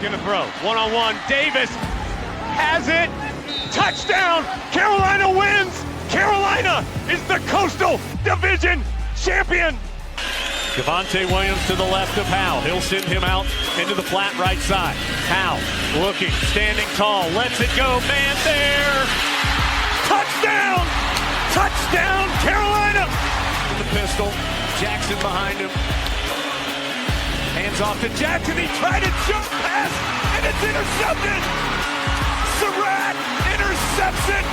gonna throw. One-on-one, Davis has it. Touchdown! Carolina wins! Carolina is the Coastal Division champion! Javonte Williams to the left of Howell. He'll send him out into the flat right side. Howell looking, standing tall, lets it go, man there! Touchdown! Touchdown, Carolina! The pistol, Jackson behind him. Hands off to Jackson, he tried a jump pass, and it's intercepted! Surratt intercepts it!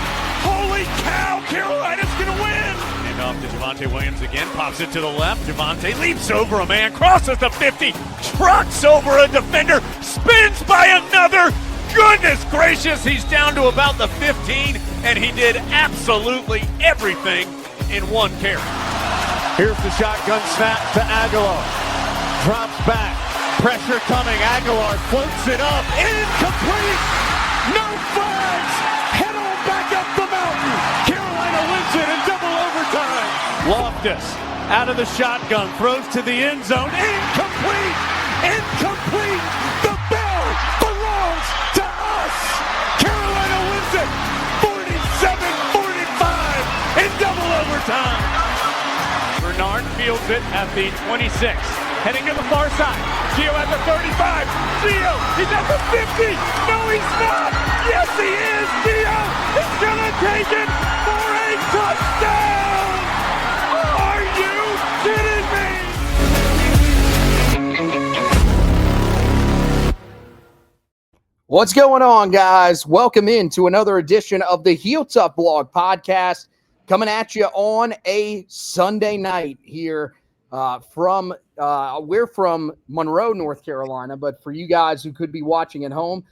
Holy cow, Carolina's gonna win! And off to Javonte Williams again, pops it to the left. Javonte leaps over a man, crosses the 50, trucks over a defender, spins by another. Goodness gracious, he's down to about the 15, and he did absolutely everything in one carry. Here's the shotgun snap to Aguilar. Drops back, pressure coming, Aguilar floats it up, incomplete! No flags! Head on back up the mountain! Carolina wins it in double overtime! Loftus, out of the shotgun, throws to the end zone, incomplete! Incomplete! The bell belongs to us! Carolina wins it 47-45 in double overtime! Bernard fields it at the 26. Heading to the far side. Gio at the 35. Gio, he's at the 50. No, he's not. Yes, he is. Gio is going to take it for a touchdown. Are you kidding me? What's going on, guys? Welcome into another edition of the Heel Tough Blog podcast, coming at you on a Sunday night here we're from Monroe, North Carolina, but for you guys who could be watching at home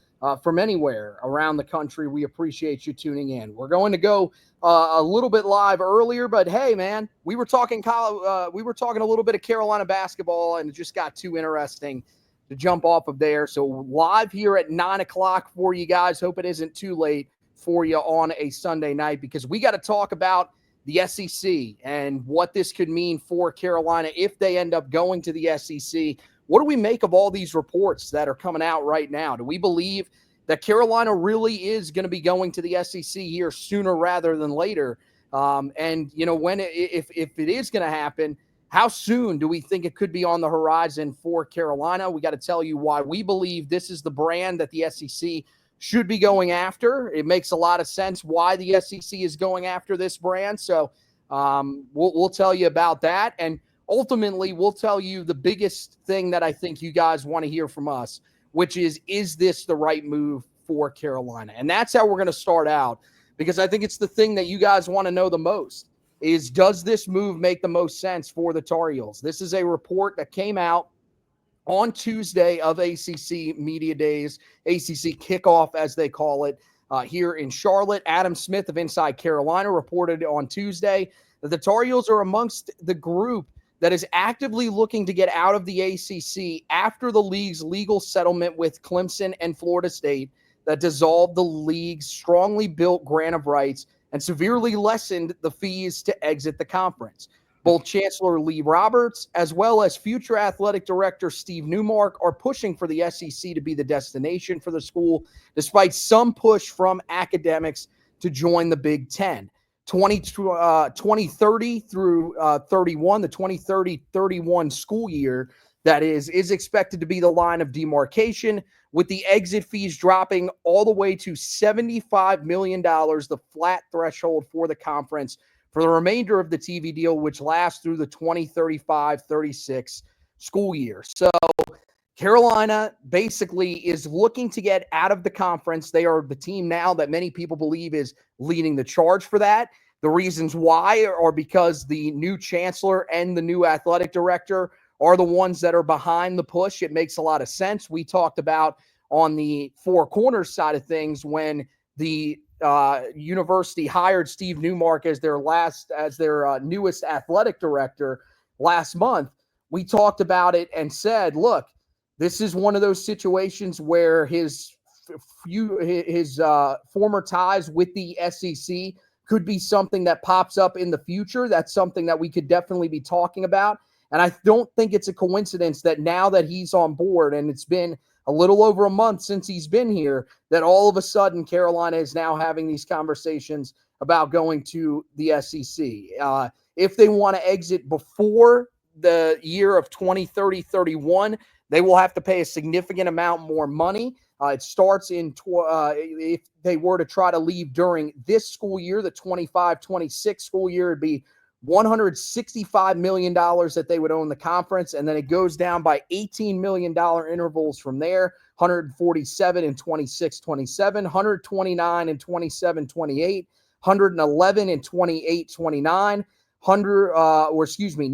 from anywhere around the country, we appreciate you tuning in. We're going to go a little bit live earlier, but hey, man, we were talking a little bit of Carolina basketball, and it just got too interesting to jump off of there. So live here at 9:00 for you guys. Hope it isn't too late for you on a Sunday night, because we got to talk about the SEC and what this could mean for Carolina if they end up going to the SEC. What do we make of all these reports that are coming out right now? Do we believe that Carolina really is going to be going to the SEC here sooner rather than later? And, you know, if it is going to happen, how soon do we think it could be on the horizon for Carolina? We got to tell you why we believe this is the brand that the SEC should be going after. It makes a lot of sense why the SEC is going after this brand. So we'll tell you about that. And ultimately, we'll tell you the biggest thing that I think you guys want to hear from us, which is this the right move for Carolina? And that's how we're going to start out, because I think it's the thing that you guys want to know the most is, does this move make the most sense for the Tar Heels? This is a report that came out on Tuesday of ACC Media Days, ACC kickoff, as they call it, here in Charlotte. Adam Smith of Inside Carolina reported on Tuesday that the Tar Heels are amongst the group that is actively looking to get out of the ACC after the league's legal settlement with Clemson and Florida State that dissolved the league's strongly built grant of rights and severely lessened the fees to exit the conference. Both Chancellor Lee Roberts as well as future athletic director Steve Newmark are pushing for the SEC to be the destination for the school, despite some push from academics to join the Big Ten. 2030 through 31, the 2030-31 school year, that is expected to be the line of demarcation, with the exit fees dropping all the way to $75 million, the flat threshold for the conference, for the remainder of the TV deal, which lasts through the 2035-36 school year. So Carolina basically is looking to get out of the conference. They are the team now that many people believe is leading the charge for that. The reasons why are because the new chancellor and the new athletic director are the ones that are behind the push. It makes a lot of sense. We talked about on the Four Corners side of things when the university hired Steve Newmark as their newest athletic director last month. We talked about it and said, look, this is one of those situations where his former ties with the SEC could be something that pops up in the future. That's something that we could definitely be talking about. And I don't think it's a coincidence that now that he's on board, and it's been a little over a month since he's been here, that all of a sudden Carolina is now having these conversations about going to the SEC. If they want to exit before the year of 2030-31, they will have to pay a significant amount more money. It starts if they were to try to leave during this school year, the 25-26 school year, it'd be $165 million that they would own the conference. And then it goes down by $18 million intervals from there, 147 in 26-27, 129 in 27-28, 111 in 28-29,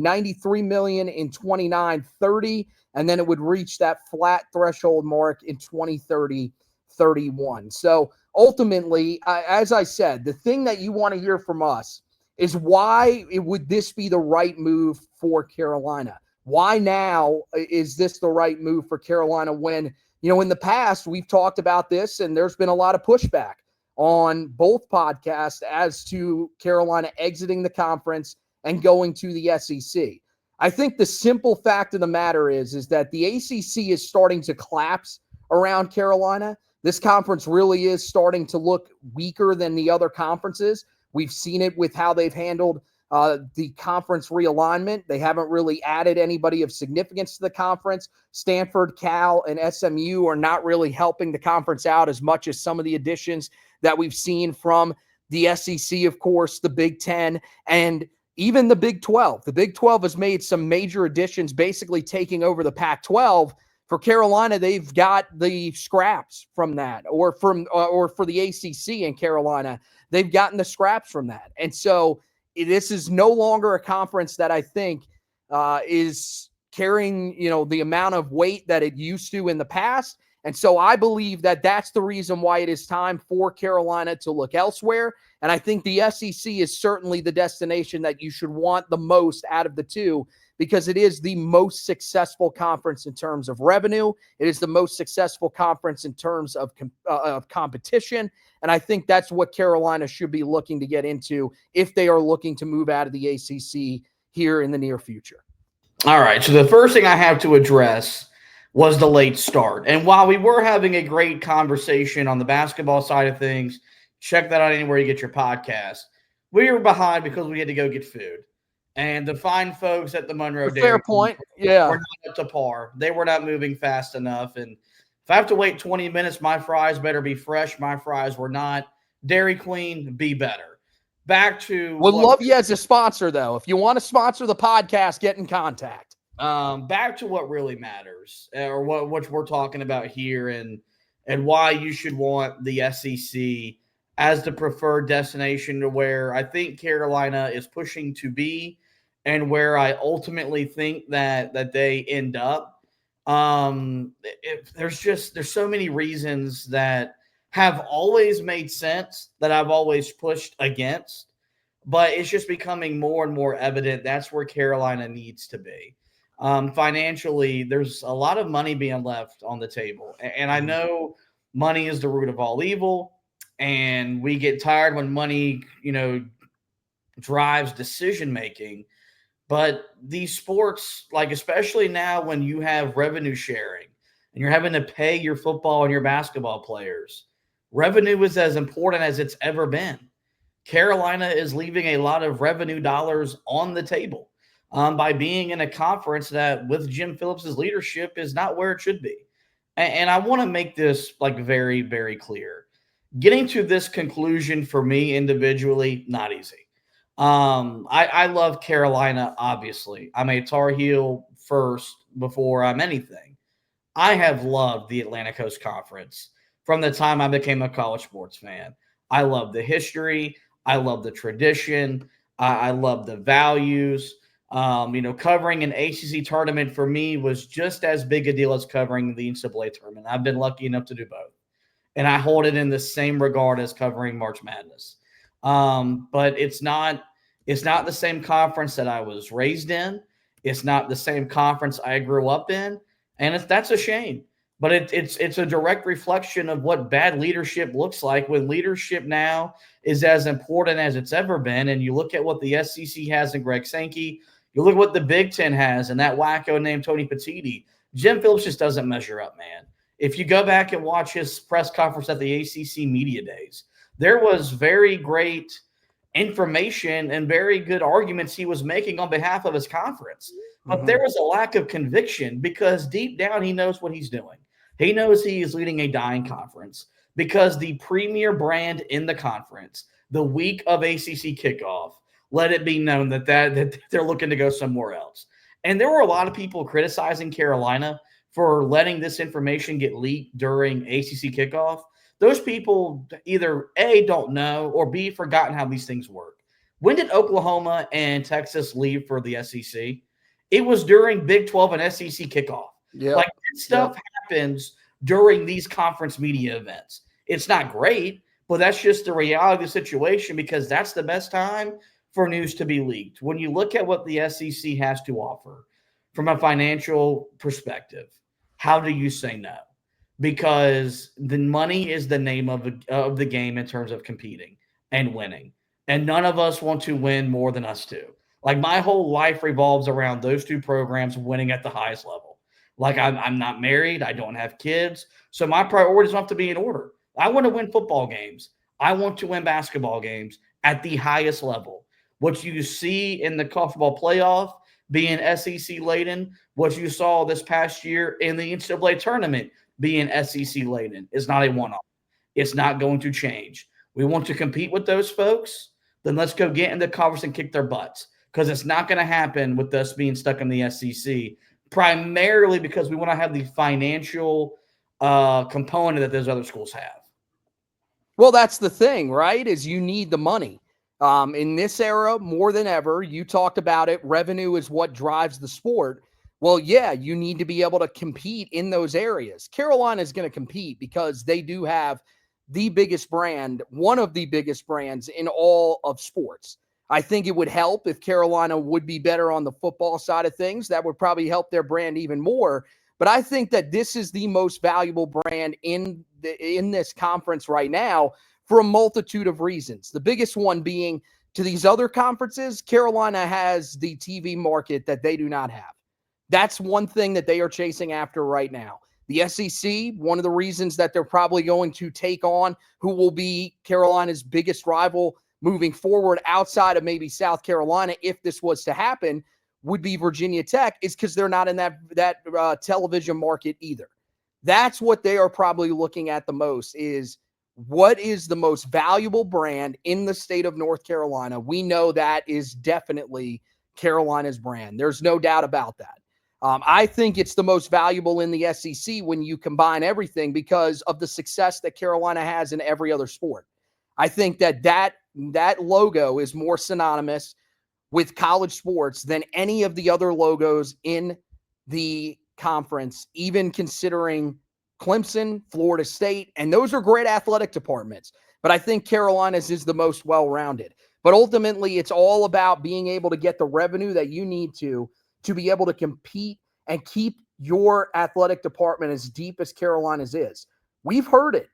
93 million in 29-30, and then it would reach that flat threshold mark in 2030-31. So ultimately, as I said, the thing that you want to hear from us is why would this be the right move for Carolina? Why now is this the right move for Carolina when, in the past we've talked about this and there's been a lot of pushback on both podcasts as to Carolina exiting the conference and going to the SEC. I think the simple fact of the matter is that the ACC is starting to collapse around Carolina. This conference really is starting to look weaker than the other conferences. We've seen it with how they've handled the conference realignment. They haven't really added anybody of significance to the conference. Stanford, Cal, and SMU are not really helping the conference out as much as some of the additions that we've seen from the SEC, of course, the Big Ten, and even the Big 12. The Big 12 has made some major additions, basically taking over the Pac-12. For Carolina, they've got the scraps from that, or for the ACC in Carolina, they've gotten the scraps from that. And so this is no longer a conference that I think is carrying, the amount of weight that it used to in the past. And so I believe that that's the reason why it is time for Carolina to look elsewhere. And I think the SEC is certainly the destination that you should want the most out of the two, because it is the most successful conference in terms of revenue. It is the most successful conference in terms of competition. And I think that's what Carolina should be looking to get into if they are looking to move out of the ACC here in the near future. All right. So the first thing I have to address was the late start. And while we were having a great conversation on the basketball side of things, check that out anywhere you get your podcast, we were behind because we had to go get food. And the fine folks at the Monroe Dairy fair point. Yeah. were not up to par. They were not moving fast enough. And if I have to wait 20 minutes, my fries better be fresh. My fries were not. Dairy Queen, be better. Back to we'll love you as a sponsor, though. If you want to sponsor the podcast, get in contact. Back to what really matters, or what we're talking about here, and why you should want the SEC as the preferred destination to where I think Carolina is pushing to be, and where I ultimately think that they end up. There's so many reasons that have always made sense that I've always pushed against, but it's just becoming more and more evident that's where Carolina needs to be. Financially, there's a lot of money being left on the table. And I know money is the root of all evil, and we get tired when money, drives decision-making. But these sports, like especially now when you have revenue sharing and you're having to pay your football and your basketball players, revenue is as important as it's ever been. Carolina is leaving a lot of revenue dollars on the table. By being in a conference that with Jim Phillips's leadership is not where it should be. And I want to make this very, very clear. Getting to this conclusion for me individually, not easy. I love Carolina, obviously. I'm a Tar Heel first before I'm anything. I have loved the Atlantic Coast Conference from the time I became a college sports fan. I love the history. I love the tradition. I love the values. Covering an ACC tournament for me was just as big a deal as covering the NCAA tournament. I've been lucky enough to do both, and I hold it in the same regard as covering March Madness. But it's not the same conference that I was raised in. It's not the same conference I grew up in, and that's a shame. But it's a direct reflection of what bad leadership looks like when leadership now is as important as it's ever been. And you look at what the SEC has in Greg Sankey. You look at what the Big Ten has and that wacko named Tony Petitti. Jim Phillips just doesn't measure up, man. If you go back and watch his press conference at the ACC Media Days, there was very great information and very good arguments he was making on behalf of his conference. But there was a lack of conviction because deep down he knows what he's doing. He knows he is leading a dying conference because the premier brand in the conference, the week of ACC kickoff, let it be known that they're looking to go somewhere else. And there were a lot of people criticizing Carolina for letting this information get leaked during ACC kickoff. Those people either A, don't know, or B, forgotten how these things work. When did Oklahoma and Texas leave for the SEC? It was during Big 12 and SEC kickoff. Yeah. Like, this stuff happens during these conference media events. It's not great, but that's just the reality of the situation because that's the best time for news to be leaked. When you look at what the SEC has to offer from a financial perspective, how do you say no? Because the money is the name of the game in terms of competing and winning. And none of us want to win more than us two. Like, my whole life revolves around those two programs winning at the highest level. Like, I'm not married. I don't have kids. So my priorities have to be in order. I want to win football games. I want to win basketball games at the highest level. What you see in the college football playoff being SEC laden, what you saw this past year in the NCAA tournament being SEC laden is not a one-off. It's not going to change. We want to compete with those folks, then let's go get in the conference and kick their butts because it's not going to happen with us being stuck in the SEC, primarily because we want to have the financial component that those other schools have. Well, that's the thing, right? Is you need the money. In this era, more than ever, you talked about it. Revenue is what drives the sport. Well, yeah, you need to be able to compete in those areas. Carolina is going to compete because they do have the biggest brand, one of the biggest brands in all of sports. I think it would help if Carolina would be better on the football side of things. That would probably help their brand even more. But I think that this is the most valuable brand in this conference right now for a multitude of reasons. The biggest one being, to these other conferences, Carolina has the TV market that they do not have. That's one thing that they are chasing after right now. The SEC, one of the reasons that they're probably going to take on who will be Carolina's biggest rival moving forward outside of maybe South Carolina, if this was to happen, would be Virginia Tech, is because they're not in that television market either. That's what they are probably looking at the most, is what is the most valuable brand in the state of North Carolina. We know that is definitely Carolina's brand. There's no doubt about that. I think it's the most valuable in the SEC when you combine everything because of the success that Carolina has in every other sport. I think that logo is more synonymous with college sports than any of the other logos in the conference, even considering Clemson, Florida State, and those are great athletic departments. But I think Carolina's is the most well-rounded. But ultimately, it's all about being able to get the revenue that you need to be able to compete and keep your athletic department as deep as Carolina's is. We've heard it.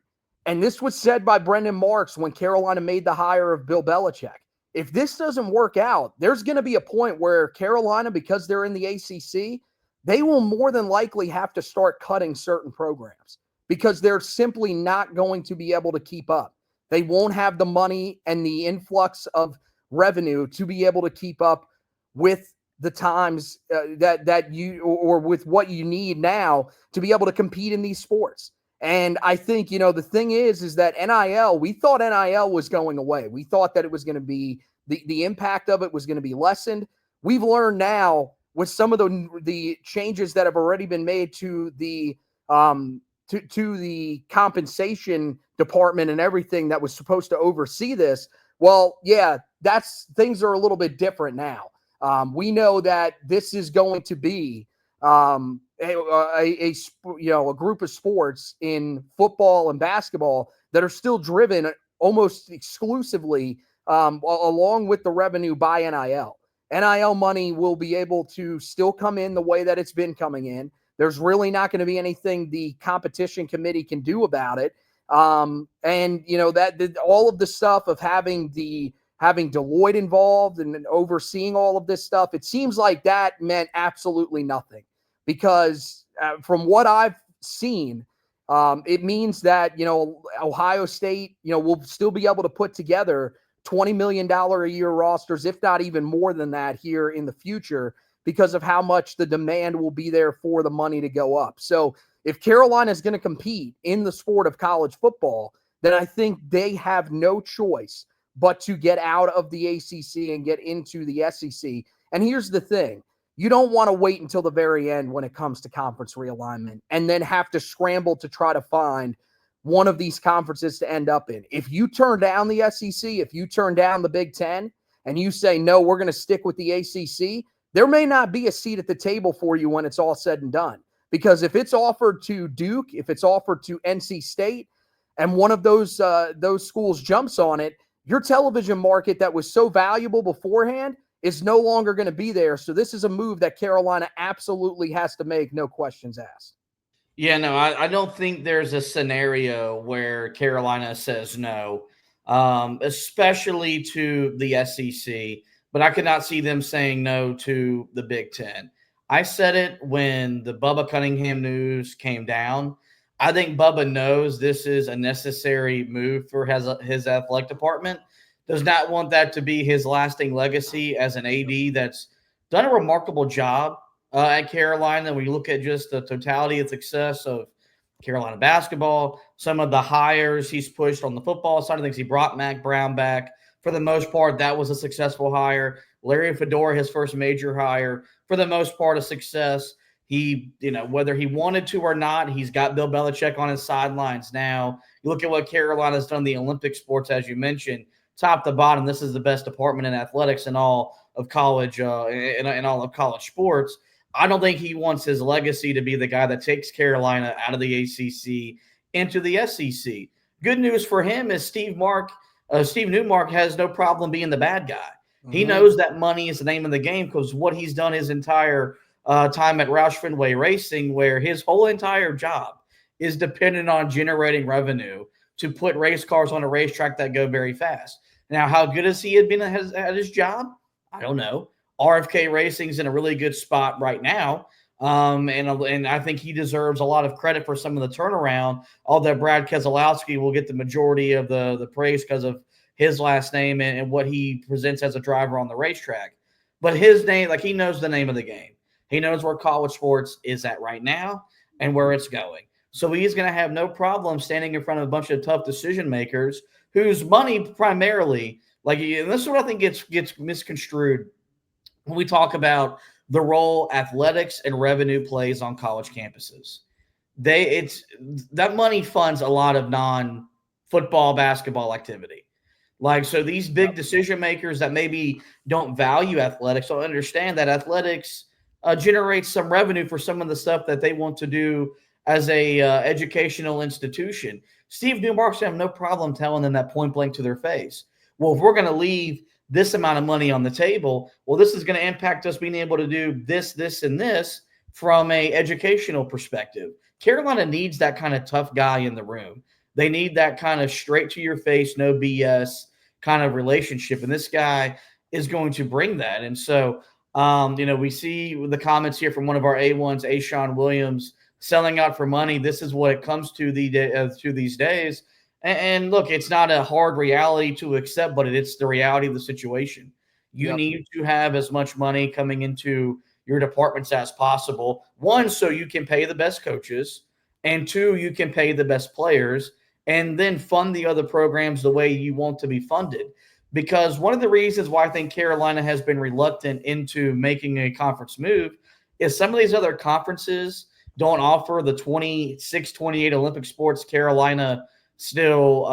And this was said by Brendan Marks when Carolina made the hire of Bill Belichick. If this doesn't work out, there's going to be a point where Carolina, because they're in the ACC, they will more than likely have to start cutting certain programs because they're simply not going to be able to keep up. They won't have the money and the influx of revenue to be able to keep up with the times that you, or with what you need now to be able to compete in these sports. And I think, the thing is that NIL, we thought NIL was going away. We thought that it was going to be, the impact of it was going to be lessened. We've learned now with some of the changes that have already been made to the to the compensation department and everything that was supposed to oversee this. Well, yeah, things are a little bit different now. We know that this is going to be a group of sports in football and basketball that are still driven almost exclusively along with the revenue by NIL. NIL money will be able to still come in the way that it's been coming in. There's really not going to be anything the competition committee can do about it. All of the stuff of having Deloitte involved and overseeing all of this stuff, it seems like that meant absolutely nothing because from what I've seen, It means that, Ohio State, will still be able to put together $20 million a year rosters, if not even more than that here in the future, because of how much the demand will be there for the money to go up. So if Carolina is going to compete in the sport of college football, then I think they have no choice but to get out of the ACC and get into the SEC. And here's the thing. You don't want to wait until the very end when it comes to conference realignment and then have to scramble to try to find one of these conferences to end up in. If you turn down the SEC, if you turn down the Big Ten, and you say, no, we're going to stick with the ACC, there may not be a seat at the table for you when it's all said and done. Because if it's offered to Duke, if it's offered to NC State, and one of those schools jumps on it, your television market that was so valuable beforehand is no longer going to be there. So this is a move that Carolina absolutely has to make, no questions asked. Yeah, no, I don't think there's a scenario where Carolina says no, especially to the SEC, but I could not see them saying no to the Big Ten. I said it when the Bubba Cunningham news came down. I think Bubba knows this is a necessary move for his athletic department. Does not want that to be his lasting legacy as an AD that's done a remarkable job at Carolina. When you look at just the totality of success of Carolina basketball, some of the hires he's pushed on the football side of things, he brought Mac Brown back. For the most part, that was a successful hire. Larry Fedora, his first major hire, for the most part, a success. He, whether he wanted to or not, he's got Bill Belichick on his sidelines now. You look at what Carolina's done in the Olympic sports, as you mentioned, top to bottom. This is the best department in athletics in all of college, in all of college sports. I don't think he wants his legacy to be the guy that takes Carolina out of the ACC into the SEC. Good news for him is Steve Newmark has no problem being the bad guy. Mm-hmm. He knows that money is the name of the game because what he's done his entire time at Roush Fenway Racing, where his whole entire job is dependent on generating revenue to put race cars on a racetrack that go very fast. Now, how good has he been at his job? I don't know. RFK Racing's in a really good spot right now. And I think he deserves a lot of credit for some of the turnaround. Although Brad Keselowski will get the majority of the praise because of his last name and what he presents as a driver on the racetrack. But his name, he knows the name of the game. He knows where college sports is at right now and where it's going. So he's going to have no problem standing in front of a bunch of tough decision makers whose money primarily, and this is what I think gets misconstrued when we talk about the role athletics and revenue plays on college campuses. That money funds a lot of non-football basketball activity. So these big decision makers that maybe don't value athletics don't understand that athletics generates some revenue for some of the stuff that they want to do as a educational institution. Steve Newmark's have no problem telling them that point blank to their face. Well, if we're going to leave this amount of money on the table, well, this is going to impact us being able to do this, and this from a educational perspective. Carolina needs that kind of tough guy in the room. They need that kind of straight to your face, no BS kind of relationship. And this guy is going to bring that. And so, we see the comments here from one of our A1s, Ashawn Williams, selling out for money. This is what it comes to these days. And look, it's not a hard reality to accept, but it's the reality of the situation. You need to have as much money coming into your departments as possible. One, so you can pay the best coaches, and two, you can pay the best players, and then fund the other programs the way you want to be funded. Because one of the reasons why I think Carolina has been reluctant into making a conference move is some of these other conferences don't offer the 26, 28 Olympic sports Carolina still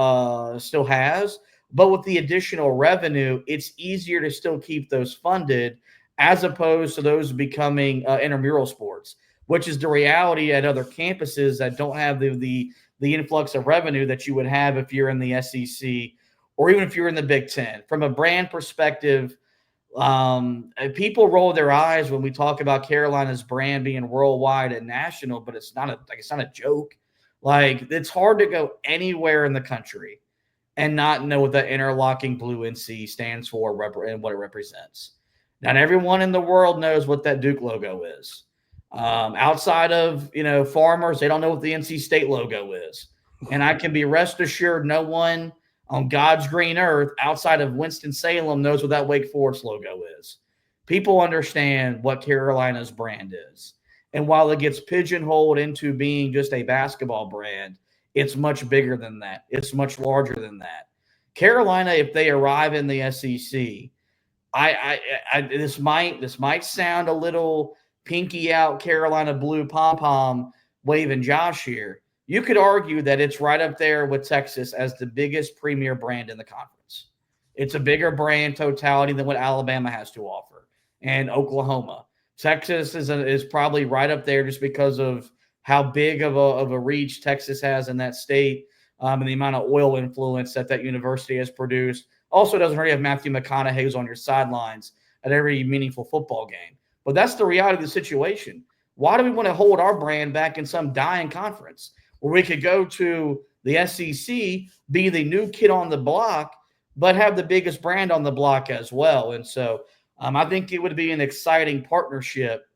has. But with the additional revenue, it's easier to still keep those funded as opposed to those becoming intramural sports, which is the reality at other campuses that don't have the influx of revenue that you would have if you're in the SEC or even if you're in the Big Ten. From a brand perspective, people roll their eyes when we talk about Carolina's brand being worldwide and national, but it's not a joke. It's hard to go anywhere in the country and not know what the interlocking blue NC stands for and what it represents. Not everyone in the world knows what that Duke logo is. Outside of, farmers, they don't know what the NC State logo is. And I can be rest assured no one on God's green earth outside of Winston-Salem knows what that Wake Forest logo is. People understand what Carolina's brand is. And while it gets pigeonholed into being just a basketball brand, it's much bigger than that. It's much larger than that. Carolina, if they arrive in the SEC, this might sound a little pinky out Carolina blue pom-pom waving Josh here. You could argue that it's right up there with Texas as the biggest premier brand in the conference. It's a bigger brand totality than what Alabama has to offer and Oklahoma. Texas is probably right up there just because of how big of a reach Texas has in that state, and the amount of oil influence that university has produced. Also doesn't really have Matthew McConaughey's on your sidelines at every meaningful football game. But that's the reality of the situation. Why do we want to hold our brand back in some dying conference where we could go to the SEC, be the new kid on the block, but have the biggest brand on the block as well? And so I think it would be an exciting partnership.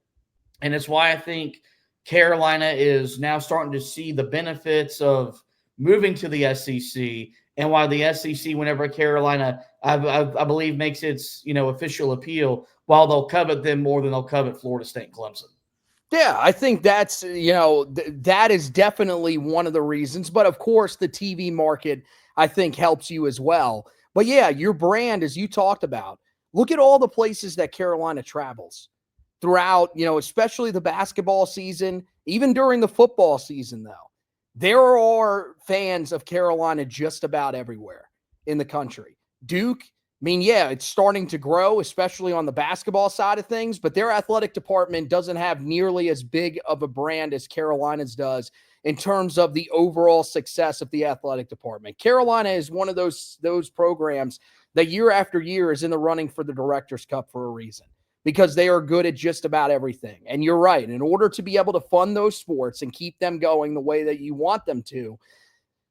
And it's why I think Carolina is now starting to see the benefits of moving to the SEC, and why the SEC, whenever Carolina, I believe, makes its official appeal, while they'll covet them more than they'll covet Florida State and Clemson. Yeah, I think that's, that is definitely one of the reasons. But of course, the TV market, I think, helps you as well. But yeah, your brand, as you talked about, look at all the places that Carolina travels throughout, especially the basketball season, even during the football season, though. There are fans of Carolina just about everywhere in the country. Duke, it's starting to grow, especially on the basketball side of things, but their athletic department doesn't have nearly as big of a brand as Carolina's does in terms of the overall success of the athletic department. Carolina is one of those programs that year after year is in the running for the Director's Cup for a reason, because they are good at just about everything. And you're right. In order to be able to fund those sports and keep them going the way that you want them to,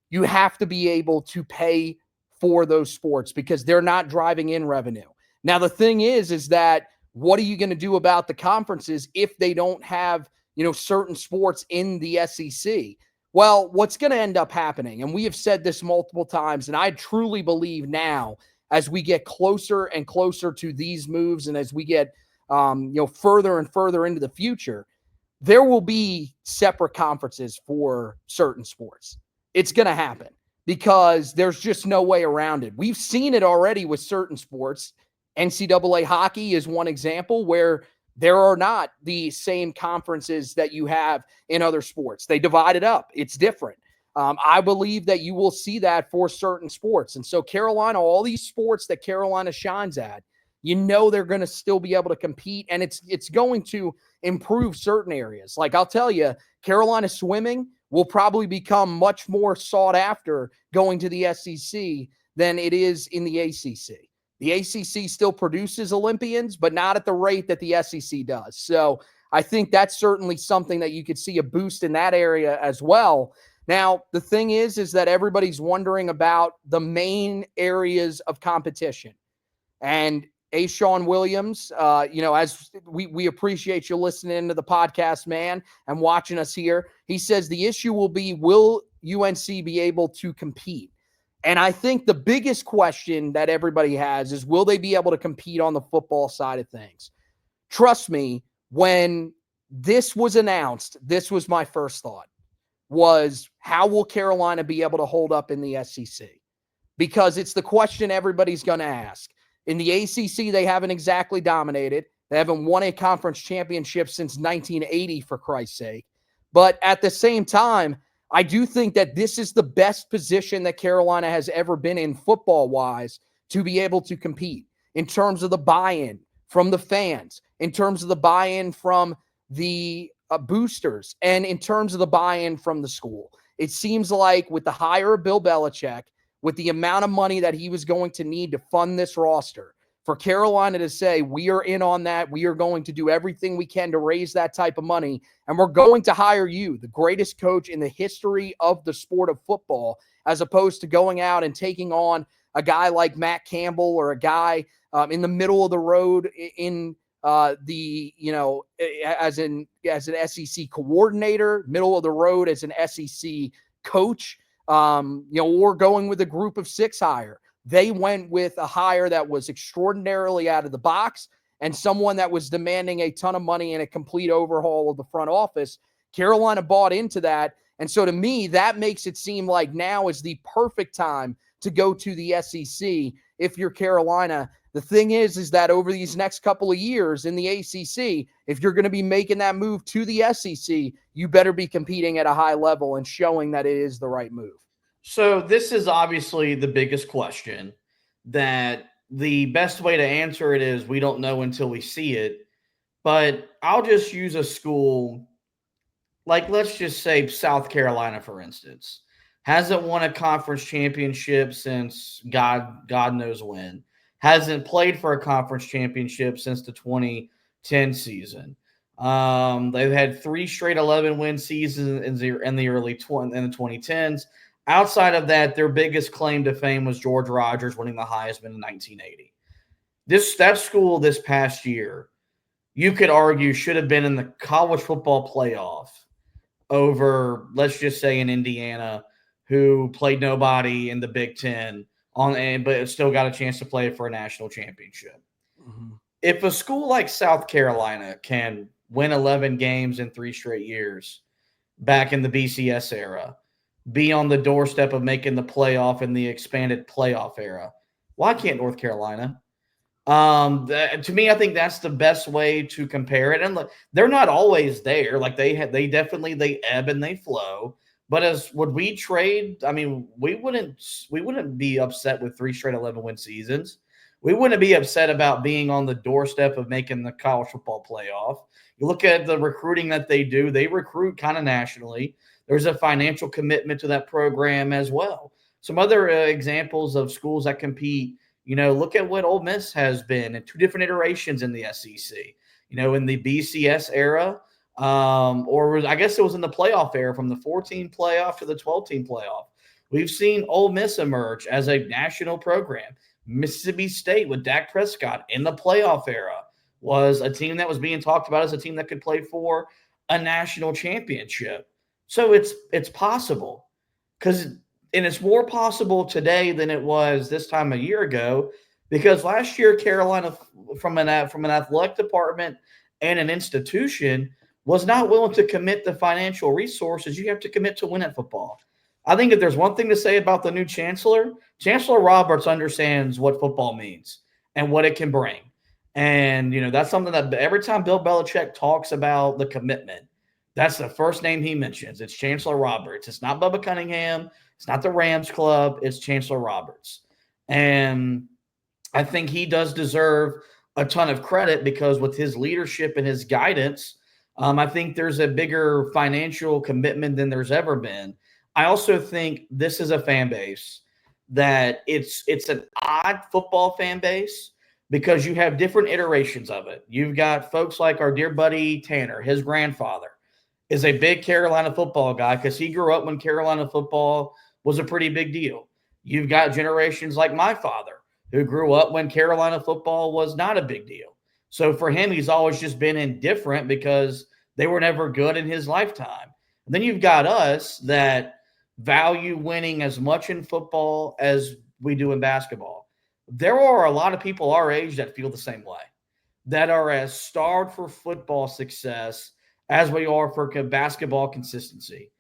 you have to be able to pay for those sports because they're not driving in revenue. Now, the thing is that what are you going to do about the conferences if they don't have, certain sports in the SEC? Well, what's going to end up happening, and we have said this multiple times, and I truly believe now, as we get closer and closer to these moves, and as we get further and further into the future, there will be separate conferences for certain sports. It's going to happen because there's just no way around it. We've seen it already with certain sports. NCAA hockey is one example where there are not the same conferences that you have in other sports. They divide it up. It's different. I believe that you will see that for certain sports. And so Carolina, all these sports that Carolina shines at, they're going to still be able to compete, and it's going to improve certain areas. Like I'll tell you, Carolina swimming will probably become much more sought after going to the SEC than it is in the ACC. The ACC still produces Olympians, but not at the rate that the SEC does. So I think that's certainly something that you could see a boost in that area as well. Now, the thing is that everybody's wondering about the main areas of competition. And Sean Williams, as we appreciate you listening to the podcast, man, and watching us here. He says the issue will be, will UNC be able to compete? And I think the biggest question that everybody has is, will they be able to compete on the football side of things? Trust me, when this was announced, this was my first thought, was how will Carolina be able to hold up in the SEC? Because it's the question everybody's going to ask. In the ACC, they haven't exactly dominated. They haven't won a conference championship since 1980, for Christ's sake. But at the same time, I do think that this is the best position that Carolina has ever been in football-wise to be able to compete in terms of the buy-in from the fans, in terms of the buy-in from the boosters, and in terms of the buy-in from the school. It seems like with the hire of Bill Belichick, with the amount of money that he was going to need to fund this roster, for Carolina to say, we are in on that, we are going to do everything we can to raise that type of money, and we're going to hire you, the greatest coach in the history of the sport of football, as opposed to going out and taking on a guy like Matt Campbell or a guy in the middle of the road in as an SEC coordinator, middle of the road as an SEC coach, or going with a group of 6 hire. They went with a hire that was extraordinarily out of the box and someone that was demanding a ton of money and a complete overhaul of the front office. Carolina bought into that. And so to me, that makes it seem like now is the perfect time to go to the SEC if you're Carolina. The thing is that over these next couple of years in the ACC, if you're going to be making that move to the SEC, you better be competing at a high level and showing that it is the right move. So this is obviously the biggest question, that the best way to answer it is we don't know until we see it. But I'll just use a school like, let's just say South Carolina, for instance, hasn't won a conference championship since God knows when. Hasn't played for a conference championship since the 2010 season. They've had 3 straight 11-win seasons in the early 2010s. Outside of that, their biggest claim to fame was George Rogers winning the Heisman in 1980. That school this past year, you could argue, should have been in the college football playoff over, let's just say, in Indiana, who played nobody in the Big Ten, but still got a chance to play for a national championship. Mm-hmm. If a school like South Carolina can win 11 games in 3 straight years back in the BCS era, be on the doorstep of making the playoff in the expanded playoff era, why can't North Carolina? To me, I think that's the best way to compare it. And look, they're not always there. Like they ebb and they flow. But would we trade? I mean, we wouldn't be upset with 3 straight 11-win seasons. We wouldn't be upset about being on the doorstep of making the college football playoff. You look at the recruiting that they do; they recruit kind of nationally. There's a financial commitment to that program as well. Some other examples of schools that compete. Look at what Ole Miss has been in 2 different iterations in the SEC. In the BCS era, I guess it was in the playoff era, from the 14 playoff to the 12-team playoff. We've seen Ole Miss emerge as a national program. Mississippi State with Dak Prescott in the playoff era was a team that was being talked about as a team that could play for a national championship. So it's possible, and it's more possible today than it was this time a year ago, because last year Carolina, from an athletic department and an institution, was not willing to commit the financial resources you have to commit to win at football. I think if there's one thing to say about the new Chancellor Roberts understands what football means and what it can bring. And, that's something that every time Bill Belichick talks about the commitment, that's the first name he mentions. It's Chancellor Roberts. It's not Bubba Cunningham. It's not the Rams club. It's Chancellor Roberts. And I think he does deserve a ton of credit, because with his leadership and his guidance, I think there's a bigger financial commitment than there's ever been. I also think this is a fan base that it's an odd football fan base, because you have different iterations of it. You've got folks like our dear buddy Tanner. His grandfather is a big Carolina football guy because he grew up when Carolina football was a pretty big deal. You've got generations like my father, who grew up when Carolina football was not a big deal. So for him, he's always just been indifferent because they were never good in his lifetime. And then you've got us that value winning as much in football as we do in basketball. There are a lot of people our age that feel the same way, that are as starved for football success as we are for basketball consistency.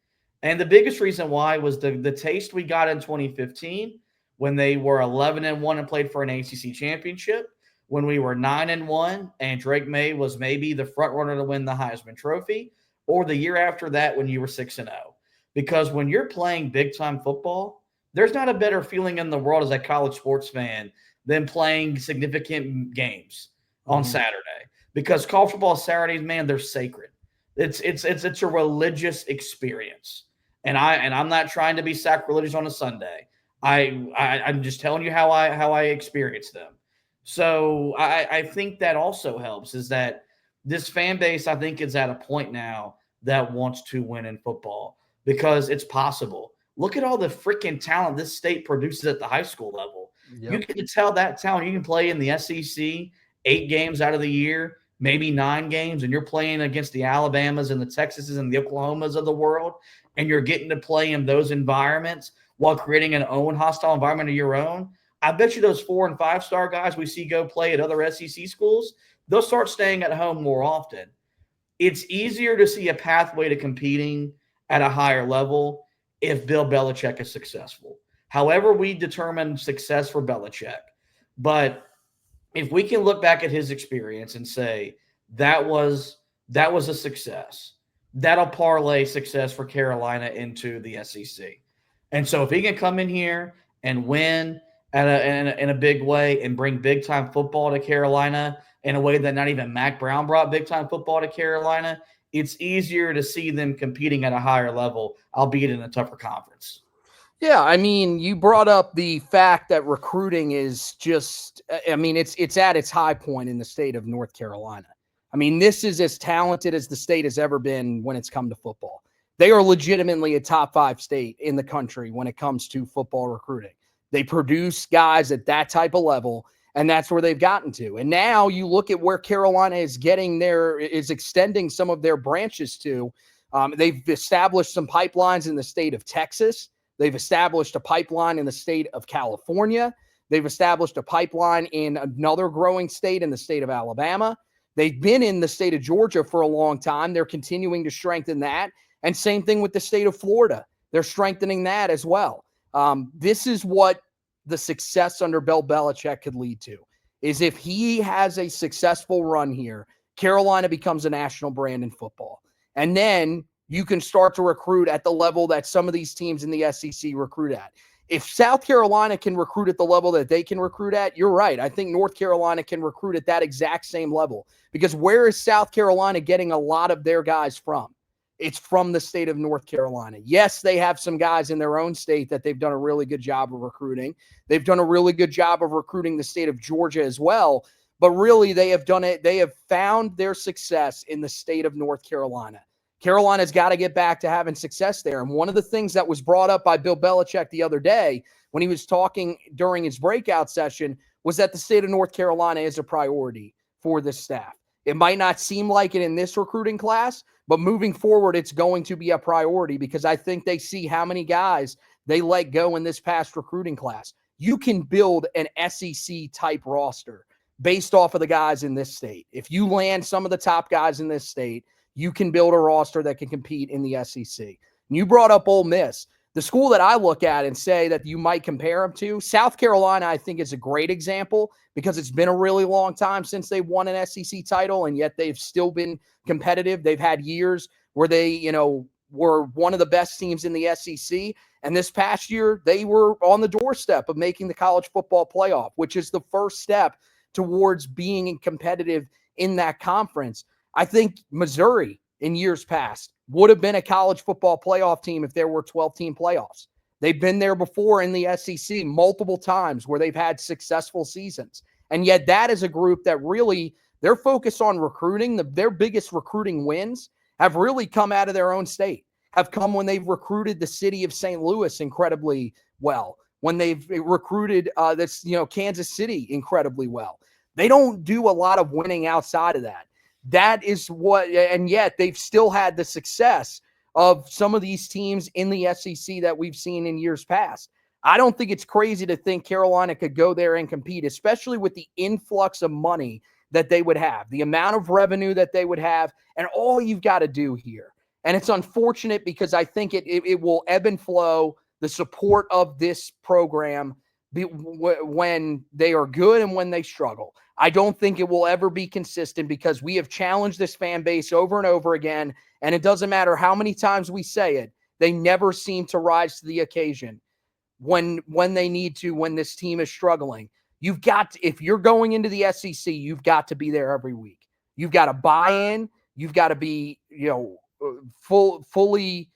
And the biggest reason why was the taste we got in 2015, when they were 11-1 and played for an ACC championship, when we were 9-1 and Drake May was maybe the front runner to win the Heisman Trophy, or the year after that when you were 6-0. Because when you're playing big-time football, there's not a better feeling in the world as a college sports fan than playing significant games on Saturday. Because college football Saturdays, man, they're sacred. It's a religious experience. And I'm not trying to be sacrilegious on a Sunday. I'm just telling you how I experience them. So I think that also helps, is that this fan base, I think, is at a point now that wants to win in football, because it's possible. Look at all the freaking talent this state produces at the high school level. Yep. You can tell that talent. You can play in the SEC 8 games out of the year, maybe 9 games, and you're playing against the Alabamas and the Texases and the Oklahomas of the world, and you're getting to play in those environments while creating an own hostile environment of your own, I bet you those 4 and 5-star guys we see go play at other SEC schools, they'll start staying at home more often. It's easier to see a pathway to competing at a higher level if Bill Belichick is successful. However we determine success for Belichick. But if we can look back at his experience and say that was a success, that'll parlay success for Carolina into the SEC. And so if he can come in here and win in a big way and bring big-time football to Carolina in a way that not even Mac Brown brought big-time football to Carolina, it's easier to see them competing at a higher level, albeit in a tougher conference. Yeah, I mean, you brought up the fact that recruiting is just, I mean, it's at its high point in the state of North Carolina. I mean, this is as talented as the state has ever been when it's come to football. They are legitimately a top 5 state in the country when it comes to football recruiting. They produce guys at that type of level, and that's where they've gotten to. And now you look at where Carolina is extending some of their branches to. They've established some pipelines in the state of Texas. They've established a pipeline in the state of California. They've established a pipeline in another growing state in the state of Alabama. They've been in the state of Georgia for a long time. They're continuing to strengthen that. And same thing with the state of Florida. They're strengthening that as well. This is what the success under Bill Belichick could lead to, is if he has a successful run here, Carolina becomes a national brand in football. And then you can start to recruit at the level that some of these teams in the SEC recruit at. If South Carolina can recruit at the level that they can recruit at, you're right. I think North Carolina can recruit at that exact same level, because where is South Carolina getting a lot of their guys from? It's from the state of North Carolina. Yes, they have some guys in their own state that they've done a really good job of recruiting. They've done a really good job of recruiting the state of Georgia as well. But really, they have done it. They have found their success in the state of North Carolina. Carolina's got to get back to having success there. And one of the things that was brought up by Bill Belichick the other day when he was talking during his breakout session was that the state of North Carolina is a priority for this staff. It might not seem like it in this recruiting class, but moving forward, it's going to be a priority, because I think they see how many guys they let go in this past recruiting class. You can build an SEC-type roster based off of the guys in this state. If you land some of the top guys in this state, you can build a roster that can compete in the SEC. And you brought up Ole Miss. The school that I look at and say that you might compare them to, South Carolina, I think is a great example, because it's been a really long time since they won an SEC title, and yet they've still been competitive. They've had years where they, were one of the best teams in the SEC. And this past year, they were on the doorstep of making the college football playoff, which is the first step towards being competitive in that conference. I think Missouri in years past would have been a college football playoff team if there were 12-team playoffs. They've been there before in the SEC multiple times where they've had successful seasons. And yet that is a group that really, they're focused on recruiting. Their biggest recruiting wins have really come out of their own state, have come when they've recruited the city of St. Louis incredibly well, when they've recruited Kansas City incredibly well. They don't do a lot of winning outside of that. That is what, and yet they've still had the success of some of these teams in the SEC that we've seen in years past. I don't think it's crazy to think Carolina could go there and compete, especially with the influx of money that they would have, the amount of revenue that they would have, and all you've got to do here. And it's unfortunate because I think it will ebb and flow, the support of this program when they are good and when they struggle. I don't think it will ever be consistent, because we have challenged this fan base over and over again, and it doesn't matter how many times we say it, they never seem to rise to the occasion when they need to, when this team is struggling. You've got to, if you're going into the SEC, you've got to be there every week. You've got to buy in. You've got to be, fully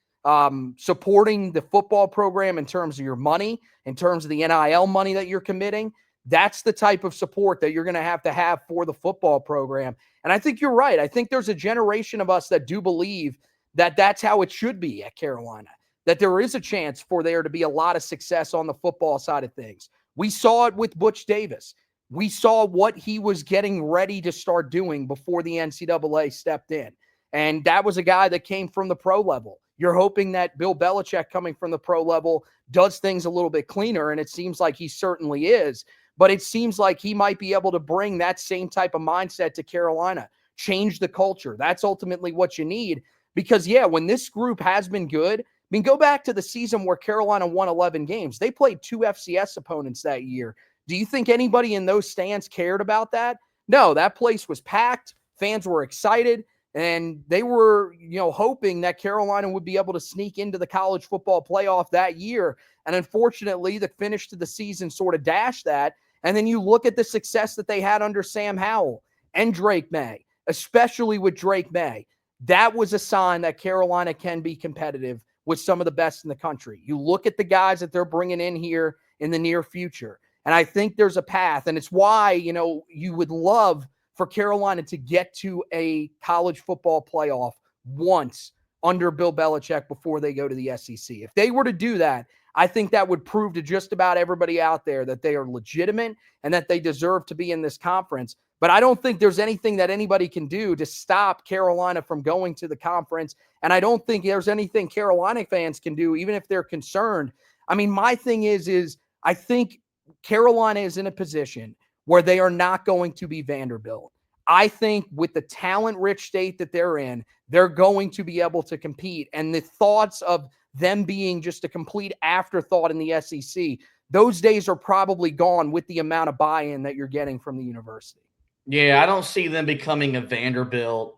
supporting the football program in terms of your money, in terms of the NIL money that you're committing. That's the type of support that you're going to have for the football program. And I think you're right. I think there's a generation of us that do believe that that's how it should be at Carolina, that there is a chance for there to be a lot of success on the football side of things. We saw it with Butch Davis. We saw what he was getting ready to start doing before the NCAA stepped in. And that was a guy that came from the pro level. You're hoping that Bill Belichick coming from the pro level does things a little bit cleaner, and it seems like he certainly is. But it seems like he might be able to bring that same type of mindset to Carolina, change the culture. That's ultimately what you need. Because, yeah, when this group has been good, I mean, go back to the season where Carolina won 11 games. They played 2 FCS opponents that year. Do you think anybody in those stands cared about that? No, that place was packed. Fans were excited, and they were, hoping that Carolina would be able to sneak into the college football playoff that year. And unfortunately, the finish to the season sort of dashed that. And then you look at the success that they had under Sam Howell and Drake May, especially with Drake May. That was a sign that Carolina can be competitive with some of the best in the country. You look at the guys that they're bringing in here in the near future. And I think there's a path, and it's why, you would love for Carolina to get to a college football playoff once under Bill Belichick before they go to the SEC. If they were to do that, I think that would prove to just about everybody out there that they are legitimate and that they deserve to be in this conference. But I don't think there's anything that anybody can do to stop Carolina from going to the conference. And I don't think there's anything Carolina fans can do, even if they're concerned. I mean, my thing is I think Carolina is in a position where they are not going to be Vanderbilt. I think with the talent-rich state that they're in, they're going to be able to compete. And the thoughts of them being just a complete afterthought in the SEC, those days are probably gone with the amount of buy-in that you're getting from the university. Yeah, I don't see them becoming a Vanderbilt.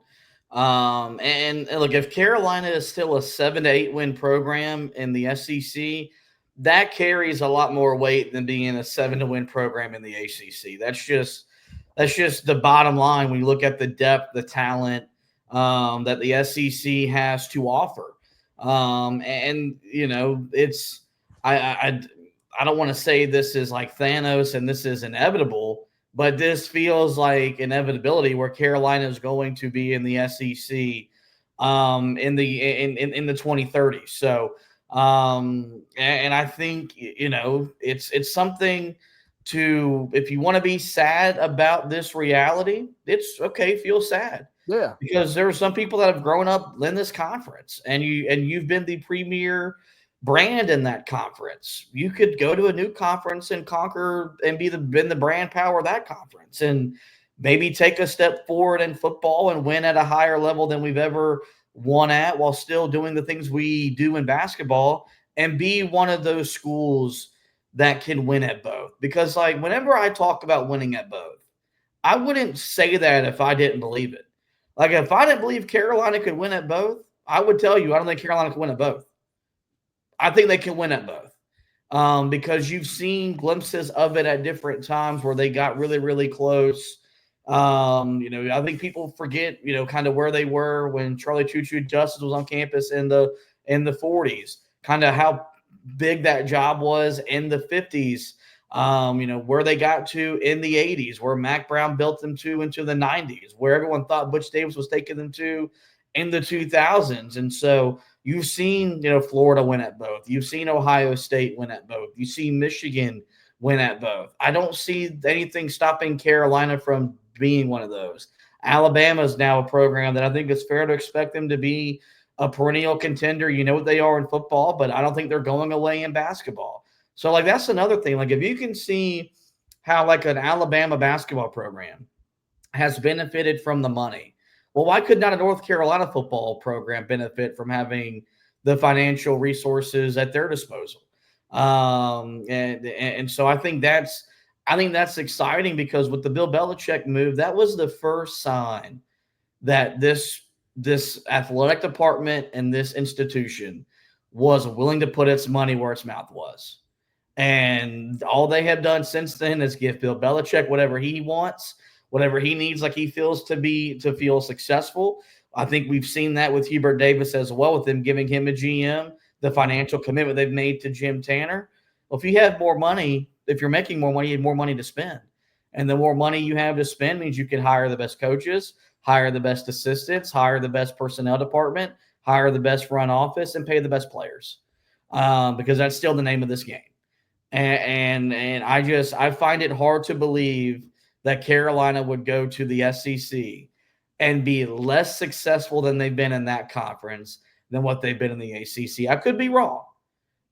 And look, if Carolina is still a 7 to 8 win program in the SEC, that carries a lot more weight than being a 7 to win program in the ACC. That's just the bottom line when you look at the depth, the talent that the SEC has to offer. It's I don't want to say this is like Thanos and this is inevitable, but this feels like inevitability where Carolina is going to be in the SEC in the 2030s. So and I think it's something to, if you want to be sad about this reality, it's okay, feel sad. Yeah. Because there are some people that have grown up in this conference and you've been the premier brand in that conference. You could go to a new conference and conquer and been the brand power of that conference and maybe take a step forward in football and win at a higher level than we've ever won at while still doing the things we do in basketball and be one of those schools that can win at both. Because like whenever I talk about winning at both, I wouldn't say that if I didn't believe it. Like if I didn't believe Carolina could win at both, I would tell you I don't think Carolina can win at both. I think they can win at both because you've seen glimpses of it at different times where they got really, really close. I think people forget, kind of where they were when Charlie Choo-Choo Justice was on campus in the 40s, kind of how big that job was in the 50s, where they got to in the 80s, where Mac Brown built them to into the 90s, where everyone thought Butch Davis was taking them to in the 2000s. And so you've seen, Florida win at both. You've seen Ohio State win at both. You've seen Michigan win at both. I don't see anything stopping Carolina from being one of those. Alabama is now a program that I think it's fair to expect them to be a perennial contender. You know what they are in football, but I don't think they're going away in basketball. So, like, that's another thing. Like, if you can see how, like, an Alabama basketball program has benefited from the money, well, why could not a North Carolina football program benefit from having the financial resources at their disposal? And so I think that's exciting because with the Bill Belichick move, that was the first sign that this athletic department and this institution was willing to put its money where its mouth was. And all they have done since then is give Bill Belichick whatever he wants, whatever he needs, like he feels to feel successful. I think we've seen that with Hubert Davis as well, with them giving him a GM, the financial commitment they've made to Jim Tanner. Well, if you have more money, if you're making more money, you have more money to spend. And the more money you have to spend means you can hire the best coaches, hire the best assistants, hire the best personnel department, hire the best front office, and pay the best players because that's still the name of this game. And I find it hard to believe that Carolina would go to the SEC and be less successful than they've been in that conference than what they've been in the ACC. I could be wrong,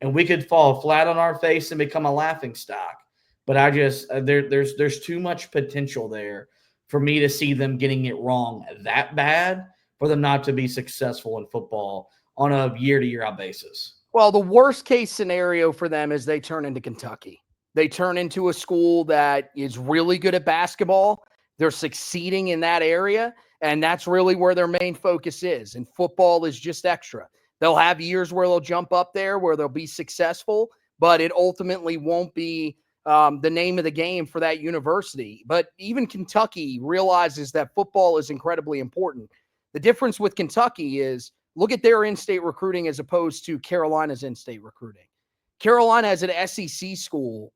and we could fall flat on our face and become a laughing stock. But I just there's too much potential there for me to see them getting it wrong that bad for them not to be successful in football on a year-to-year basis. Well, the worst case scenario for them is they turn into Kentucky. They turn into a school that is really good at basketball. They're succeeding in that area, and that's really where their main focus is. And football is just extra. They'll have years where they'll jump up there, where they'll be successful, but it ultimately won't be the name of the game for that university. But even Kentucky realizes that football is incredibly important. The difference with Kentucky is look at their in-state recruiting as opposed to Carolina's in-state recruiting. Carolina as an SEC school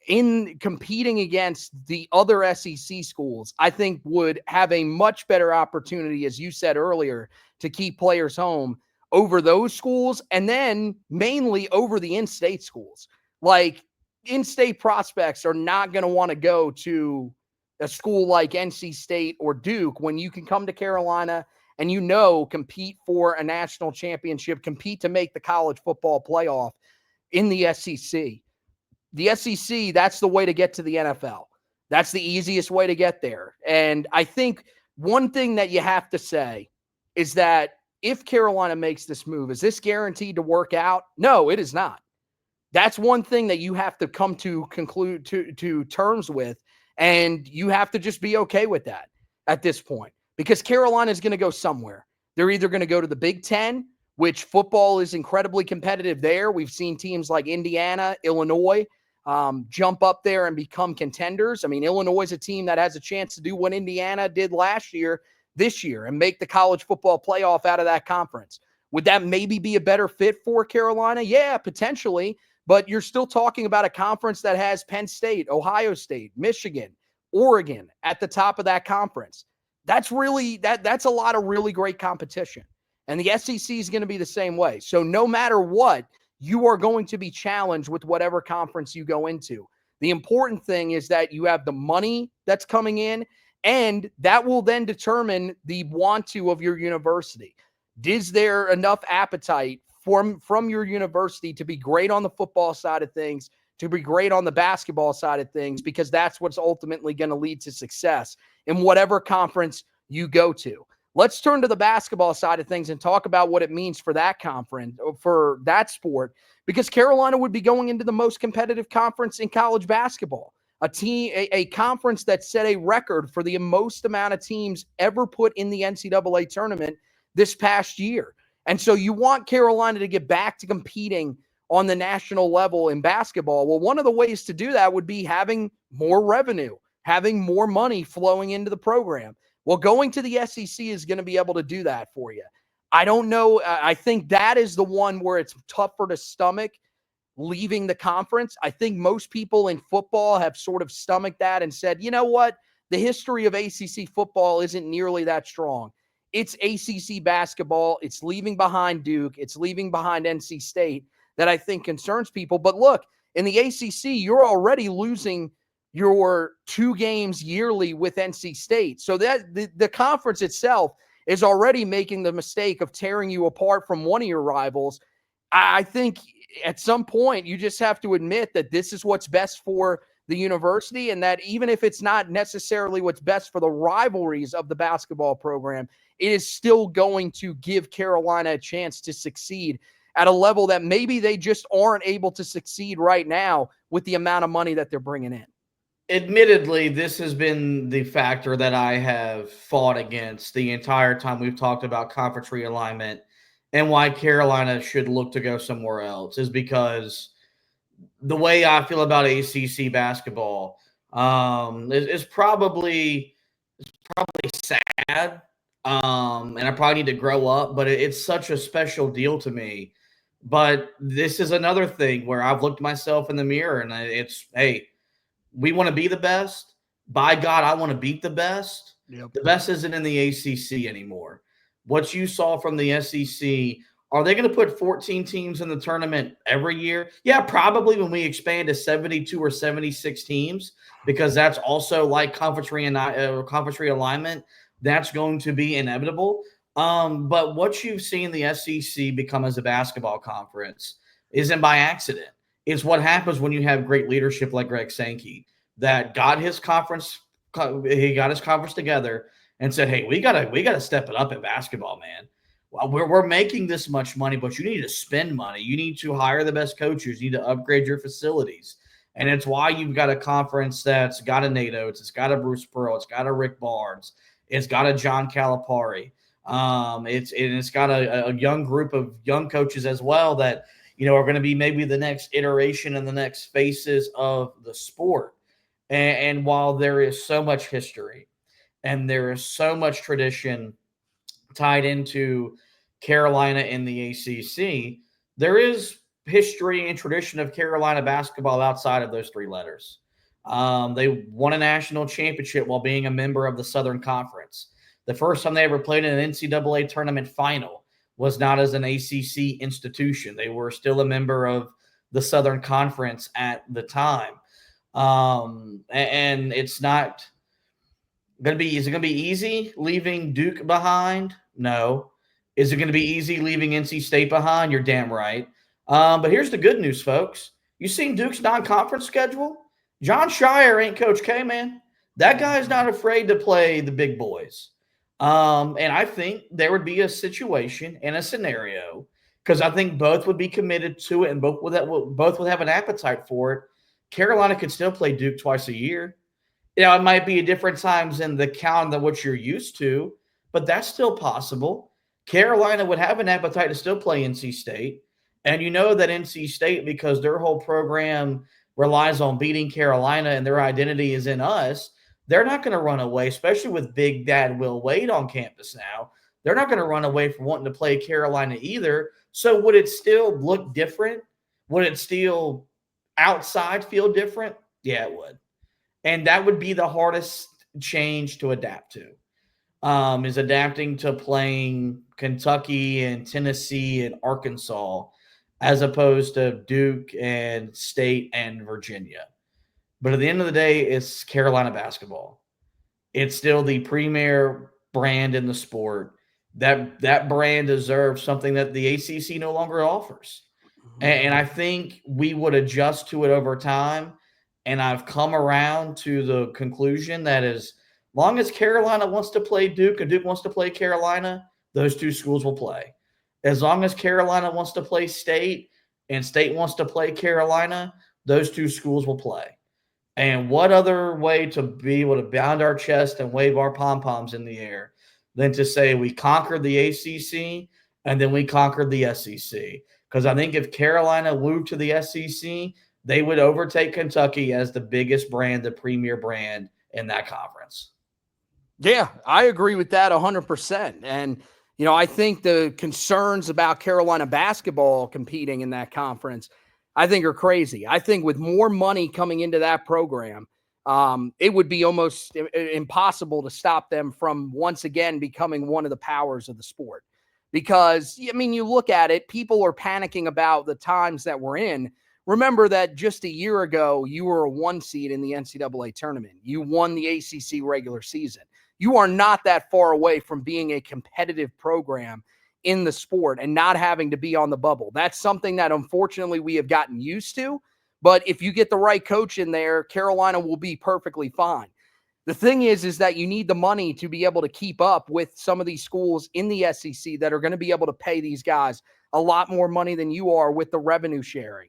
in competing against the other SEC schools, I think would have a much better opportunity, as you said earlier, to keep players home over those schools and then mainly over the in-state schools. Like in-state prospects are not going to want to go to a school like NC State or Duke when you can come to Carolina and compete for a national championship, compete to make the college football playoff in the SEC. The SEC, that's the way to get to the NFL. That's the easiest way to get there. And I think one thing that you have to say is that if Carolina makes this move, is this guaranteed to work out? No, it is not. That's one thing that you have to come to terms with, and you have to just be okay with that at this point. Because Carolina is going to go somewhere. They're either going to go to the Big Ten, which football is incredibly competitive there. We've seen teams like Indiana, Illinois jump up there and become contenders. I mean, Illinois is a team that has a chance to do what Indiana did last year, this year, and make the college football playoff out of that conference. Would that maybe be a better fit for Carolina? Yeah, potentially. But you're still talking about a conference that has Penn State, Ohio State, Michigan, Oregon at the top of that conference. That's really that's a lot of really great competition. And the SEC is going to be the same way. So no matter what, you are going to be challenged with whatever conference you go into. The important thing is that you have the money that's coming in, and that will then determine the want to of your university. Is there enough appetite from your university to be great on the football side of things, to be great on the basketball side of things, because that's what's ultimately going to lead to success in whatever conference you go to. Let's turn to the basketball side of things and talk about what it means for that conference, for that sport, because Carolina would be going into the most competitive conference in college basketball, a conference that set a record for the most amount of teams ever put in the NCAA tournament this past year. And so you want Carolina to get back to competing on the national level in basketball. Well, one of the ways to do that would be having more revenue, having more money flowing into the program. Well, going to the SEC is going to be able to do that for you. I don't know. I think that is the one where it's tougher to stomach leaving the conference. I think most people in football have sort of stomached that and said, you know what? The history of ACC football isn't nearly that strong. It's ACC basketball. It's leaving behind Duke. It's leaving behind NC State that I think concerns people. But look, in the ACC, you're already losing your 2 games yearly with NC State. So that the conference itself is already making the mistake of tearing you apart from one of your rivals. I think at some point you just have to admit that this is what's best for the university, and that even if it's not necessarily what's best for the rivalries of the basketball program, it is still going to give Carolina a chance to succeed at a level that maybe they just aren't able to succeed right now with the amount of money that they're bringing in. Admittedly, this has been the factor that I have fought against the entire time we've talked about conference realignment and why Carolina should look to go somewhere else, is because the way I feel about ACC basketball is probably sad. And I probably need to grow up, but it's such a special deal to me. But this is another thing where I've looked myself in the mirror and it's, hey, we want to be the best. By God, I want to beat the best. Yep. The best isn't in the ACC anymore. What you saw from the SEC Are they going to put 14 teams in the tournament every year? Yeah, probably when we expand to 72 or 76 teams, because that's also like conference realignment. That's going to be inevitable. But what you've seen the SEC become as a basketball conference isn't by accident. It's what happens when you have great leadership like Greg Sankey that got his conference together and said, "Hey, we gotta step it up in basketball, man. Well, we're making this much money, but you need to spend money. You need to hire the best coaches. You need to upgrade your facilities." And it's why you've got a conference that's got a Nate Oates, it's got a Bruce Pearl, it's got a Rick Barnes, it's got a John Calipari. It's got a young group of young coaches as well that are going to be maybe the next iteration and the next faces of the sport. And while there is so much history and there is so much tradition tied into Carolina in the ACC, there is history and tradition of Carolina basketball outside of those three letters. They won a national championship while being a member of the Southern Conference. The first time they ever played in an NCAA tournament final was not as an ACC institution. They were still a member of the Southern Conference at the time. And it's not going to be – is it going to be easy leaving Duke behind? No. Is it going to be easy leaving NC State behind? You're damn right. But here's the good news, folks. You seen Duke's non-conference schedule? John Shire ain't Coach K, man. That guy's not afraid to play the big boys. And I think there would be a situation and a scenario, because I think both would be committed to it and both would have an appetite for it. Carolina could still play Duke twice a year. It might be at different times in the count than what you're used to, but that's still possible. Carolina would have an appetite to still play NC State. And you know that NC State, because their whole program relies on beating Carolina and their identity is in us, they're not going to run away, especially with Big Dad Will Wade on campus now. They're not going to run away from wanting to play Carolina either. So would it still look different? Would it still outside feel different? Yeah, it would. And that would be the hardest change to adapt to, is adapting to playing Kentucky and Tennessee and Arkansas as opposed to Duke and State and Virginia. But at the end of the day, it's Carolina basketball. It's still the premier brand in the sport. That brand deserves something that the ACC no longer offers. And I think we would adjust to it over time. And I've come around to the conclusion that as long as Carolina wants to play Duke and Duke wants to play Carolina, those two schools will play. As long as Carolina wants to play State and State wants to play Carolina, those two schools will play. And what other way to be able to bound our chest and wave our pom-poms in the air than to say we conquered the ACC and then we conquered the SEC? Because I think if Carolina moved to the SEC, they would overtake Kentucky as the biggest brand, the premier brand in that conference. Yeah, I agree with that 100%. And, I think the concerns about Carolina basketball competing in that conference, I think are crazy. I think with more money coming into that program, it would be almost impossible to stop them from once again becoming one of the powers of the sport. Because, you look at it, people are panicking about the times that we're in. Remember that just a year ago, you were a 1 seed in the NCAA tournament. You won the ACC regular season. You are not that far away from being a competitive program in the sport and not having to be on the bubble. That's something that unfortunately we have gotten used to. But if you get the right coach in there, Carolina will be perfectly fine. The thing is that you need the money to be able to keep up with some of these schools in the SEC that are going to be able to pay these guys a lot more money than you are with the revenue sharing.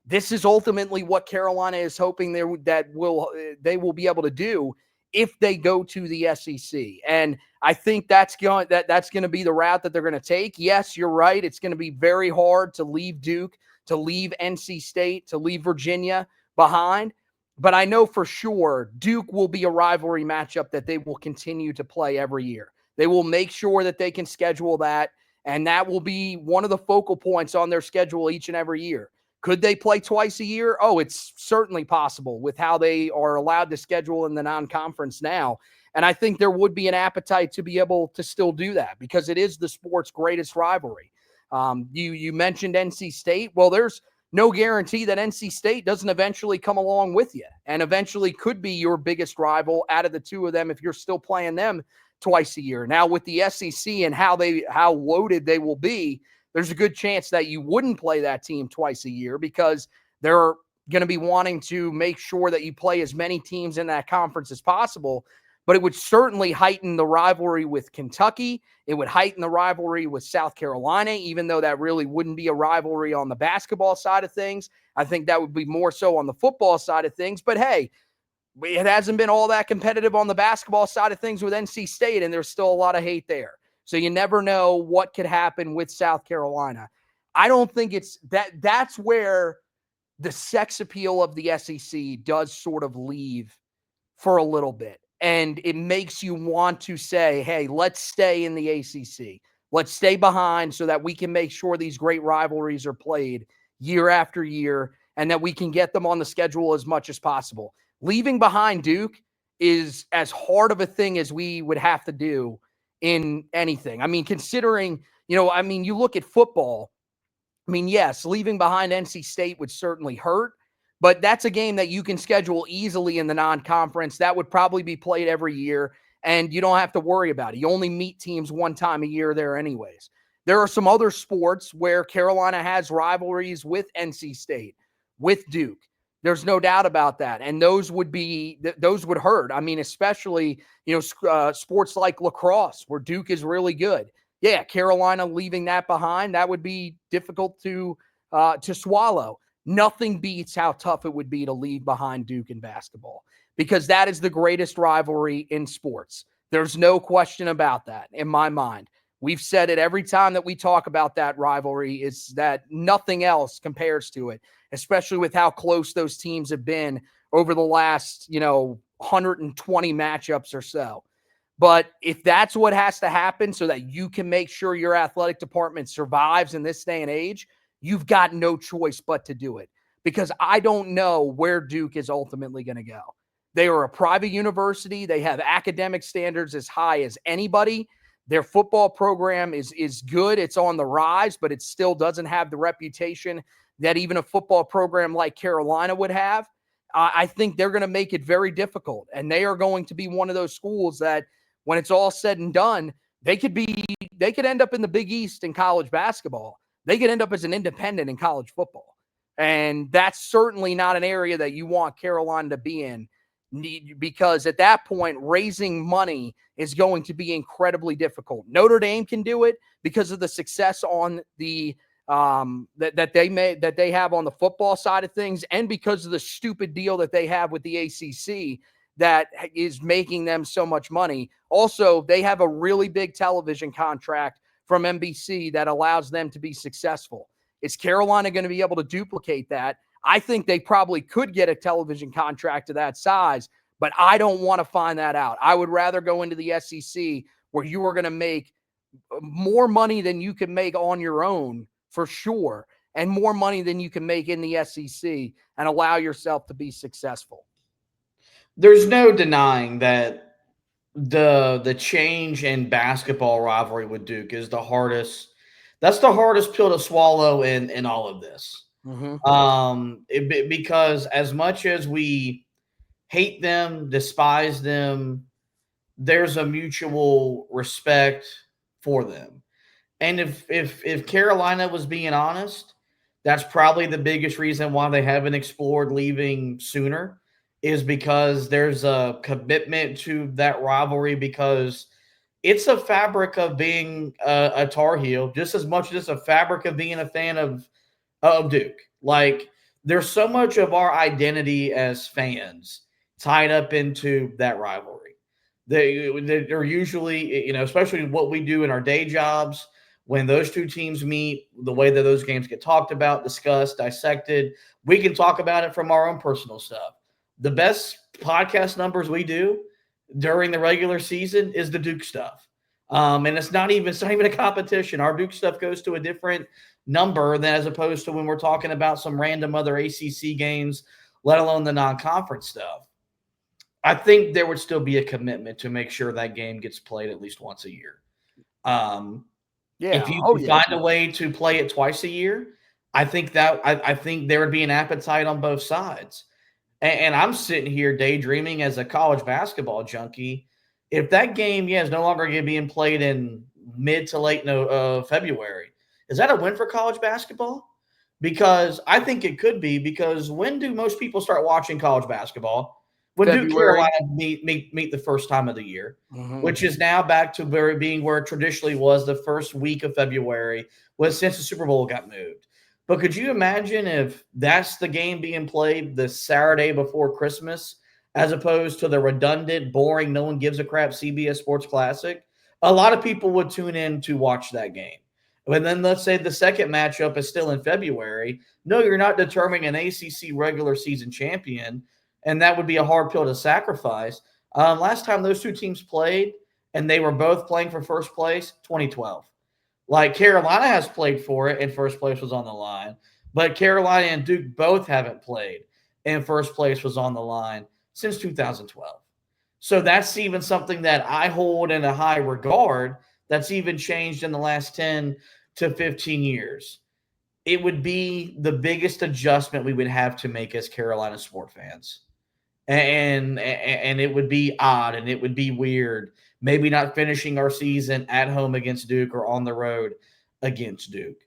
This is ultimately what Carolina is hoping they will be able to do if they go to the SEC. And I think that's going to be the route that they're going to take. Yes, you're right. It's going to be very hard to leave Duke, to leave NC State, to leave Virginia behind. But I know for sure Duke will be a rivalry matchup that they will continue to play every year. They will make sure that they can schedule that, and that will be one of the focal points on their schedule each and every year. Could they play twice a year? Oh, it's certainly possible with how they are allowed to schedule in the non-conference now. And I think there would be an appetite to be able to still do that because it is the sport's greatest rivalry. You mentioned NC State. Well, there's no guarantee that NC State doesn't eventually come along with you and eventually could be your biggest rival out of the two of them if you're still playing them twice a year. Now, with the SEC and how loaded they will be, there's a good chance that you wouldn't play that team twice a year because they're going to be wanting to make sure that you play as many teams in that conference as possible. But it would certainly heighten the rivalry with Kentucky. It would heighten the rivalry with South Carolina, even though that really wouldn't be a rivalry on the basketball side of things. I think that would be more so on the football side of things. But hey, it hasn't been all that competitive on the basketball side of things with NC State, and there's still a lot of hate there. So you never know what could happen with South Carolina. I don't think it's that's where the sex appeal of the SEC does sort of leave for a little bit. And it makes you want to say, hey, let's stay in the ACC. Let's stay behind so that we can make sure these great rivalries are played year after year and that we can get them on the schedule as much as possible. Leaving behind Duke is as hard of a thing as we would have to do in anything. I mean, considering, you look at football. I mean, yes, leaving behind NC State would certainly hurt. But that's a game that you can schedule easily in the non-conference. That would probably be played every year, and you don't have to worry about it. You only meet teams one time a year there anyways. There are some other sports where Carolina has rivalries with NC State, with Duke. There's no doubt about that, and those would hurt. I mean, especially, sports like lacrosse where Duke is really good. Yeah, Carolina leaving that behind, that would be difficult to swallow. Nothing beats how tough it would be to leave behind Duke in basketball because that is the greatest rivalry in sports. There's no question about that in my mind. We've said it every time that we talk about that rivalry is that nothing else compares to it, especially with how close those teams have been over the last, 120 matchups or so. But if that's what has to happen so that you can make sure your athletic department survives in this day and age, you've got no choice but to do it because I don't know where Duke is ultimately going to go. They are a private university. They have academic standards as high as anybody. Their football program is good. It's on the rise, but it still doesn't have the reputation that even a football program like Carolina would have. I think they're going to make it very difficult, and they are going to be one of those schools that when it's all said and done, they could end up in the Big East in college basketball. They could end up as an independent in college football. And that's certainly not an area that you want Carolina to be in because at that point, raising money is going to be incredibly difficult. Notre Dame can do it because of the success on the that they have on the football side of things and because of the stupid deal that they have with the ACC that is making them so much money. Also, they have a really big television contract from NBC that allows them to be successful. Is Carolina going to be able to duplicate that? I think they probably could get a television contract of that size, but I don't want to find that out. I would rather go into the SEC where you are going to make more money than you can make on your own for sure, and more money than you can make in the SEC and allow yourself to be successful. There's no denying that the change in basketball rivalry with Duke is the hardest. That's the hardest pill to swallow in all of this. Mm-hmm. Because as much as we hate them, despise them, there's a mutual respect for them. And if Carolina was being honest, that's probably the biggest reason why they haven't explored leaving sooner. Is because there's a commitment to that rivalry because it's a fabric of being a Tar Heel just as much as it's a fabric of being a fan of Duke. Like there's so much of our identity as fans tied up into that rivalry. They're usually, especially what we do in our day jobs, when those two teams meet, the way that those games get talked about, discussed, dissected, we can talk about it from our own personal stuff. The best podcast numbers we do during the regular season is the Duke stuff. And it's not even a competition. Our Duke stuff goes to a different number than as opposed to when we're talking about some random other ACC games, let alone the non-conference stuff. I think there would still be a commitment to make sure that game gets played at least once a year. Yeah. If you Oh, can yeah. find a way to play it twice a year, I think there would be an appetite on both sides. And I'm sitting here daydreaming as a college basketball junkie. If that game, is no longer going to be played in mid to late February, is that a win for college basketball? Because I think it could be. Because when do most people start watching college basketball? When do February. Carolina meet the first time of the year, Mhm. which is now back to being where it traditionally was, the first week of February, was since the Super Bowl got moved. But could you imagine if that's the game being played the Saturday before Christmas, as opposed to the redundant, boring, no one gives a crap CBS Sports Classic? A lot of people would tune in to watch that game. And then let's say the second matchup is still in February. No, you're not determining an ACC regular season champion, and that would be a hard pill to sacrifice. Last time those two teams played, and they were both playing for first place, 2012. Like Carolina has played for it, and first place was on the line. But Carolina and Duke both haven't played, and first place was on the line since 2012. So that's even something that I hold in a high regard. That's even changed in the last 10 to 15 years. It would be the biggest adjustment we would have to make as Carolina sport fans. And it would be odd and it would be weird. Maybe not finishing our season at home against Duke or on the road against Duke.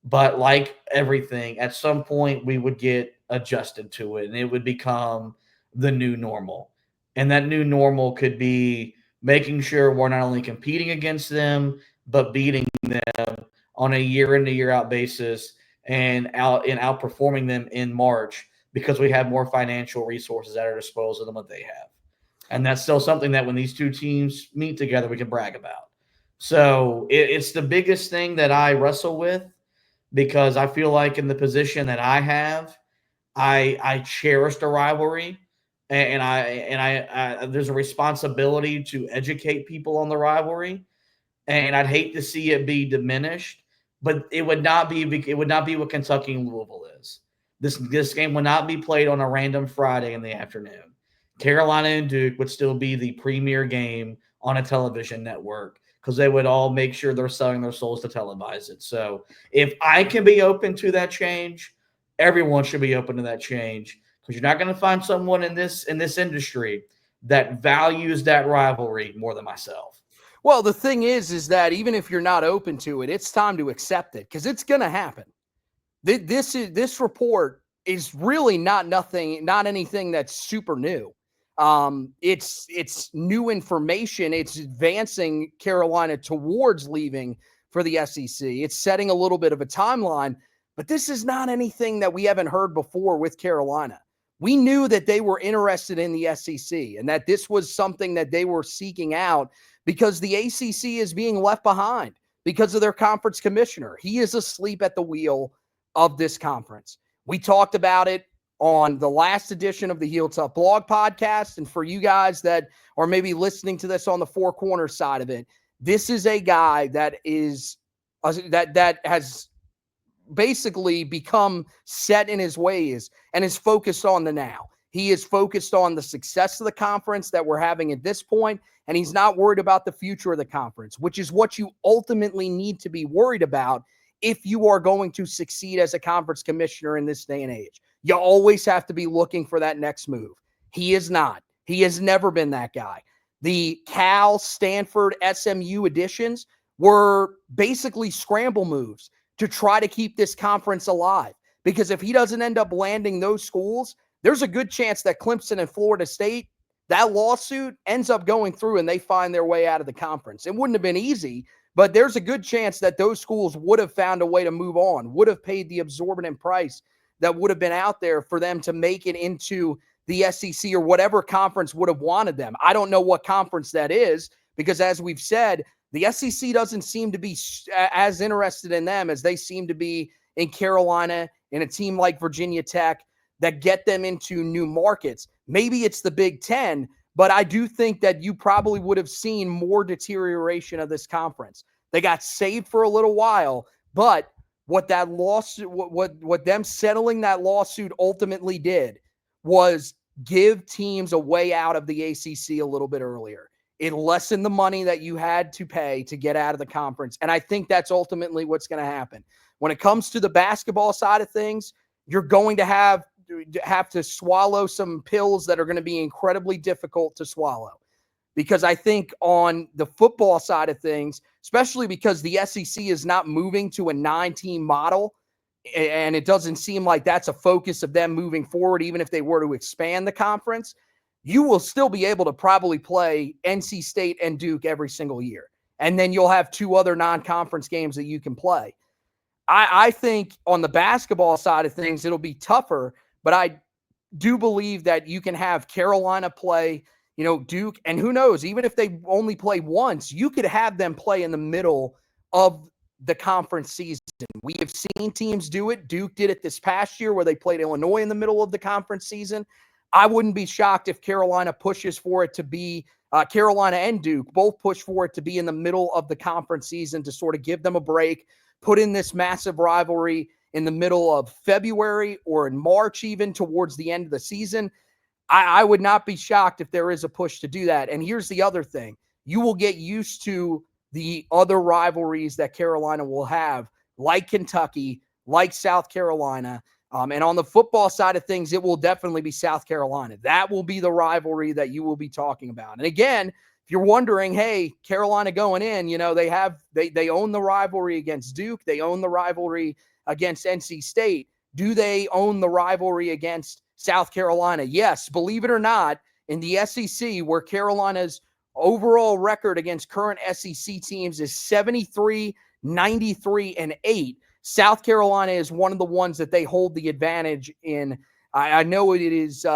But like everything, at some point we would get adjusted to it and it would become the new normal. And that new normal could be making sure we're not only competing against them, but beating them on a year in and year out basis and outperforming them in March because we have more financial resources at our disposal than what they have. And that's still something that when these two teams meet together, we can brag about. So it's the biggest thing that I wrestle with because I feel like in the position that I have, I cherish the rivalry, and I there's a responsibility to educate people on the rivalry, and I'd hate to see it be diminished, but it would not be what Kentucky and Louisville is. This game would not be played on a random Friday in the afternoon. Carolina and Duke would still be the premier game on a television network because they would all make sure they're selling their souls to televise it. So if I can be open to that change, everyone should be open to that change because you're not going to find someone in this industry that values that rivalry more than myself. Well, the thing is that even if you're not open to it, it's time to accept it because it's going to happen. This report is really not anything that's super new. It's new information. It's advancing Carolina towards leaving for the SEC. It's setting a little bit of a timeline, but this is not anything that we haven't heard before with Carolina. We knew that they were interested in the SEC and that this was something that they were seeking out because the ACC is being left behind because of their conference commissioner. He is asleep at the wheel of this conference. We talked about it on the last edition of the Heel Tough blog podcast. And for you guys that are maybe listening to this on the Four Corners side of it, this is a guy that is that has basically become set in his ways and is focused on the now. He is focused on the success of the conference that we're having at this point, and he's not worried about the future of the conference, which is what you ultimately need to be worried about if you are going to succeed as a conference commissioner in this day and age. You always have to be looking for that next move. He is not. He has never been that guy. The Cal, Stanford, SMU additions were basically scramble moves to try to keep this conference alive. Because if he doesn't end up landing those schools, there's a good chance that Clemson and Florida State, that lawsuit ends up going through and they find their way out of the conference. It wouldn't have been easy, but there's a good chance that those schools would have found a way to move on, would have paid the exorbitant price that would have been out there for them to make it into the SEC or whatever conference would have wanted them. I don't know what conference that is because, as we've said, the SEC doesn't seem to be as interested in them as they seem to be in Carolina, in a team like Virginia Tech that get them into new markets. Maybe it's the Big Ten, but I do think that you probably would have seen more deterioration of this conference. They got saved for a little while, but what that lawsuit, what them settling that lawsuit ultimately did was give teams a way out of the ACC a little bit earlier. It lessened the money that you had to pay to get out of the conference. And I think that's ultimately what's going to happen. When it comes to the basketball side of things, you're going to have to swallow some pills that are going to be incredibly difficult to swallow. Because I think on the football side of things, especially because the SEC is not moving to a 9-team model, and it doesn't seem like that's a focus of them moving forward, even if they were to expand the conference, you will still be able to probably play NC State and Duke every single year. And then you'll have 2 other non-conference games that you can play. I think on the basketball side of things, it'll be tougher, but I do believe that you can have Carolina play, Duke, and who knows, even if they only play once, you could have them play in the middle of the conference season. We have seen teams do it. Duke did it this past year where they played Illinois in the middle of the conference season. I wouldn't be shocked if Carolina pushes for it to be Carolina and Duke both push for it to be in the middle of the conference season to sort of give them a break, put in this massive rivalry in the middle of February or in March, even towards the end of the season. I would not be shocked if there is a push to do that. And here's the other thing. You will get used to the other rivalries that Carolina will have, like Kentucky, like South Carolina. And on the football side of things, it will definitely be South Carolina. That will be the rivalry that you will be talking about. And again, if you're wondering, hey, Carolina going in, they own the rivalry against Duke. They own the rivalry against NC State. Do they own the rivalry against South Carolina? Yes, believe it or not, in the SEC, where Carolina's overall record against current SEC teams is 73, 93, and 8. South Carolina is one of the ones that they hold the advantage in. I know it is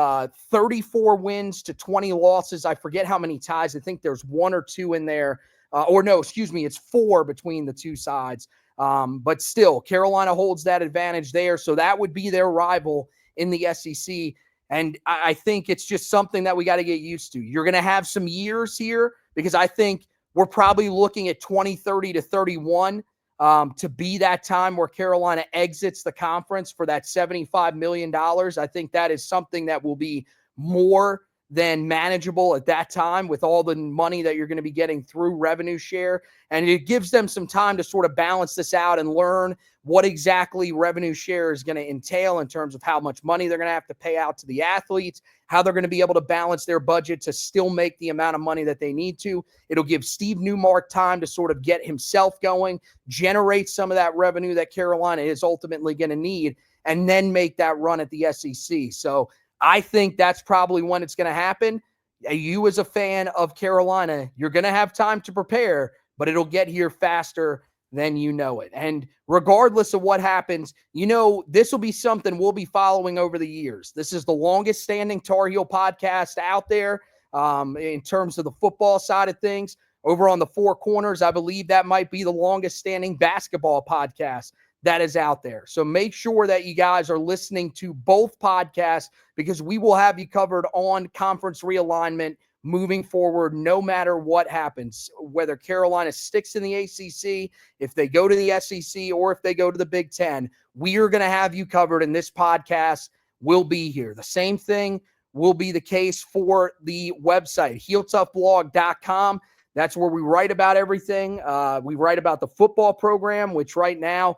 34 wins to 20 losses. I forget how many ties. I think there's 1 or 2 in there. It's 4 between the 2 sides. But still, Carolina holds that advantage there. So that would be their rival in the SEC. And I think it's just something that we got to get used to. You're going to have some years here because I think we're probably looking at 2030 to 31 to be that time where Carolina exits the conference for that $75 million. I think that is something that will be more than manageable at that time with all the money that you're going to be getting through revenue share. And it gives them some time to sort of balance this out and learn what exactly revenue share is going to entail in terms of how much money they're going to have to pay out to the athletes, how they're going to be able to balance their budget to still make the amount of money that they need to. It'll give Steve Newmark time to sort of get himself going, generate some of that revenue that Carolina is ultimately going to need, and then make that run at the SEC. So I think that's probably when it's going to happen. You as a fan of Carolina, you're going to have time to prepare, but it'll get here faster than you know it. And regardless of what happens, this will be something we'll be following over the years. This is the longest standing Tar Heel podcast out there in terms of the football side of things. Over on the Four Corners, I believe that might be the longest standing basketball podcast that is out there. So make sure that you guys are listening to both podcasts because we will have you covered on conference realignment moving forward, no matter what happens, whether Carolina sticks in the ACC, if they go to the SEC, or if they go to the Big Ten. We are going to have you covered, and this podcast will be here. The same thing will be the case for the website, HeelToughBlog.com. That's where we write about everything. We write about the football program, which right now,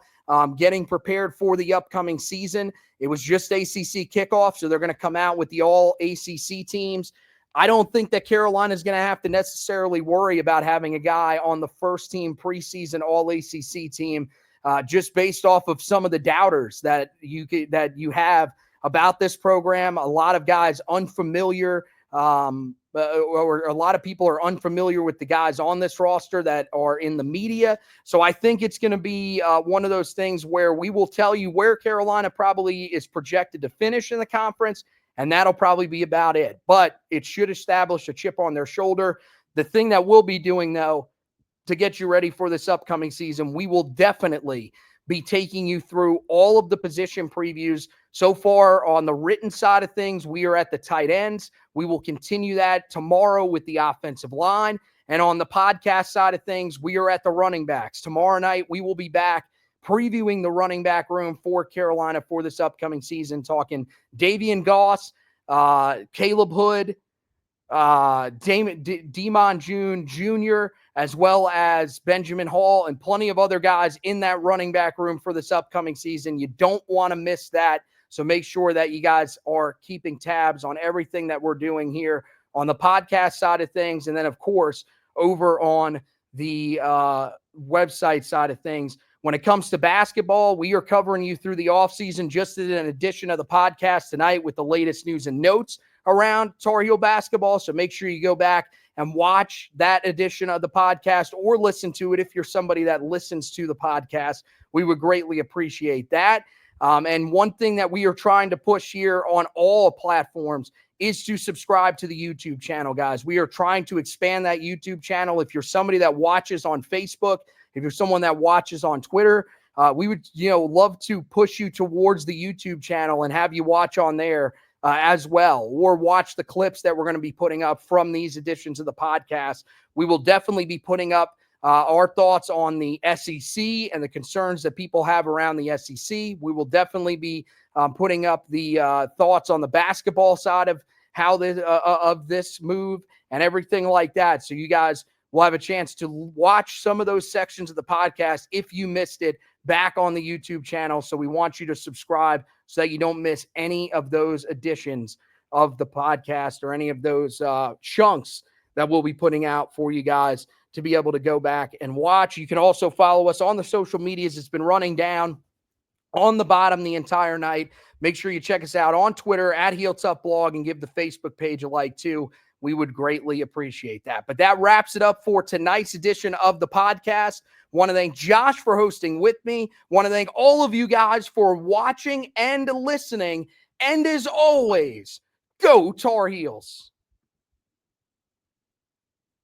getting prepared for the upcoming season. It was just ACC kickoff, so they're going to come out with the all ACC teams. I don't think that Carolina is going to have to necessarily worry about having a guy on the first team preseason all ACC team, just based off of some of the doubters that you have about this program. A lot of guys unfamiliar, or a lot of people are unfamiliar with the guys on this roster that are in the media. So I think it's going to be one of those things where we will tell you where Carolina probably is projected to finish in the conference, and that'll probably be about it. But it should establish a chip on their shoulder. The thing that we'll be doing, though, to get you ready for this upcoming season, we will definitely be taking you through all of the position previews. So far on the written side of things, we are at the tight ends. We will continue that tomorrow with the offensive line. And on the podcast side of things, we are at the running backs. Tomorrow night, we will be back previewing the running back room for Carolina for this upcoming season, talking Davian Goss, Caleb Hood, Demon June Jr., as well as Benjamin Hall, and plenty of other guys in that running back room for this upcoming season. You don't want to miss that. So make sure that you guys are keeping tabs on everything that we're doing here on the podcast side of things. And then, of course, over on the website side of things. When it comes to basketball, we are covering you through the offseason, just in an edition of the podcast tonight with the latest news and notes around Tar Heel basketball. So make sure you go back and watch that edition of the podcast, or listen to it if you're somebody that listens to the podcast. We would greatly appreciate that. And one thing that we are trying to push here on all platforms is to subscribe to the YouTube channel, guys. We are trying to expand that YouTube channel. If you're somebody that watches on Facebook, if you're someone that watches on Twitter, we would, love to push you towards the YouTube channel and have you watch on there as well, or watch the clips that we're going to be putting up from these editions of the podcast. We will definitely be putting up our thoughts on the SEC and the concerns that people have around the SEC. We will definitely be putting up the thoughts on the basketball side of how this move and everything like that. So you guys will have a chance to watch some of those sections of the podcast if you missed it back on the YouTube channel. So we want you to subscribe so that you don't miss any of those editions of the podcast or any of those chunks that we'll be putting out for you guys to be able to go back and watch. You can also follow us on the social medias. It's been running down on the bottom the entire night. Make sure you check us out on Twitter at Heel Tough Blog, and give the Facebook page a like too. We would greatly appreciate that. But that wraps it up for tonight's edition of the podcast. Want to thank Josh for hosting with me. Want to thank all of you guys for watching and listening. And as always, go Tar Heels.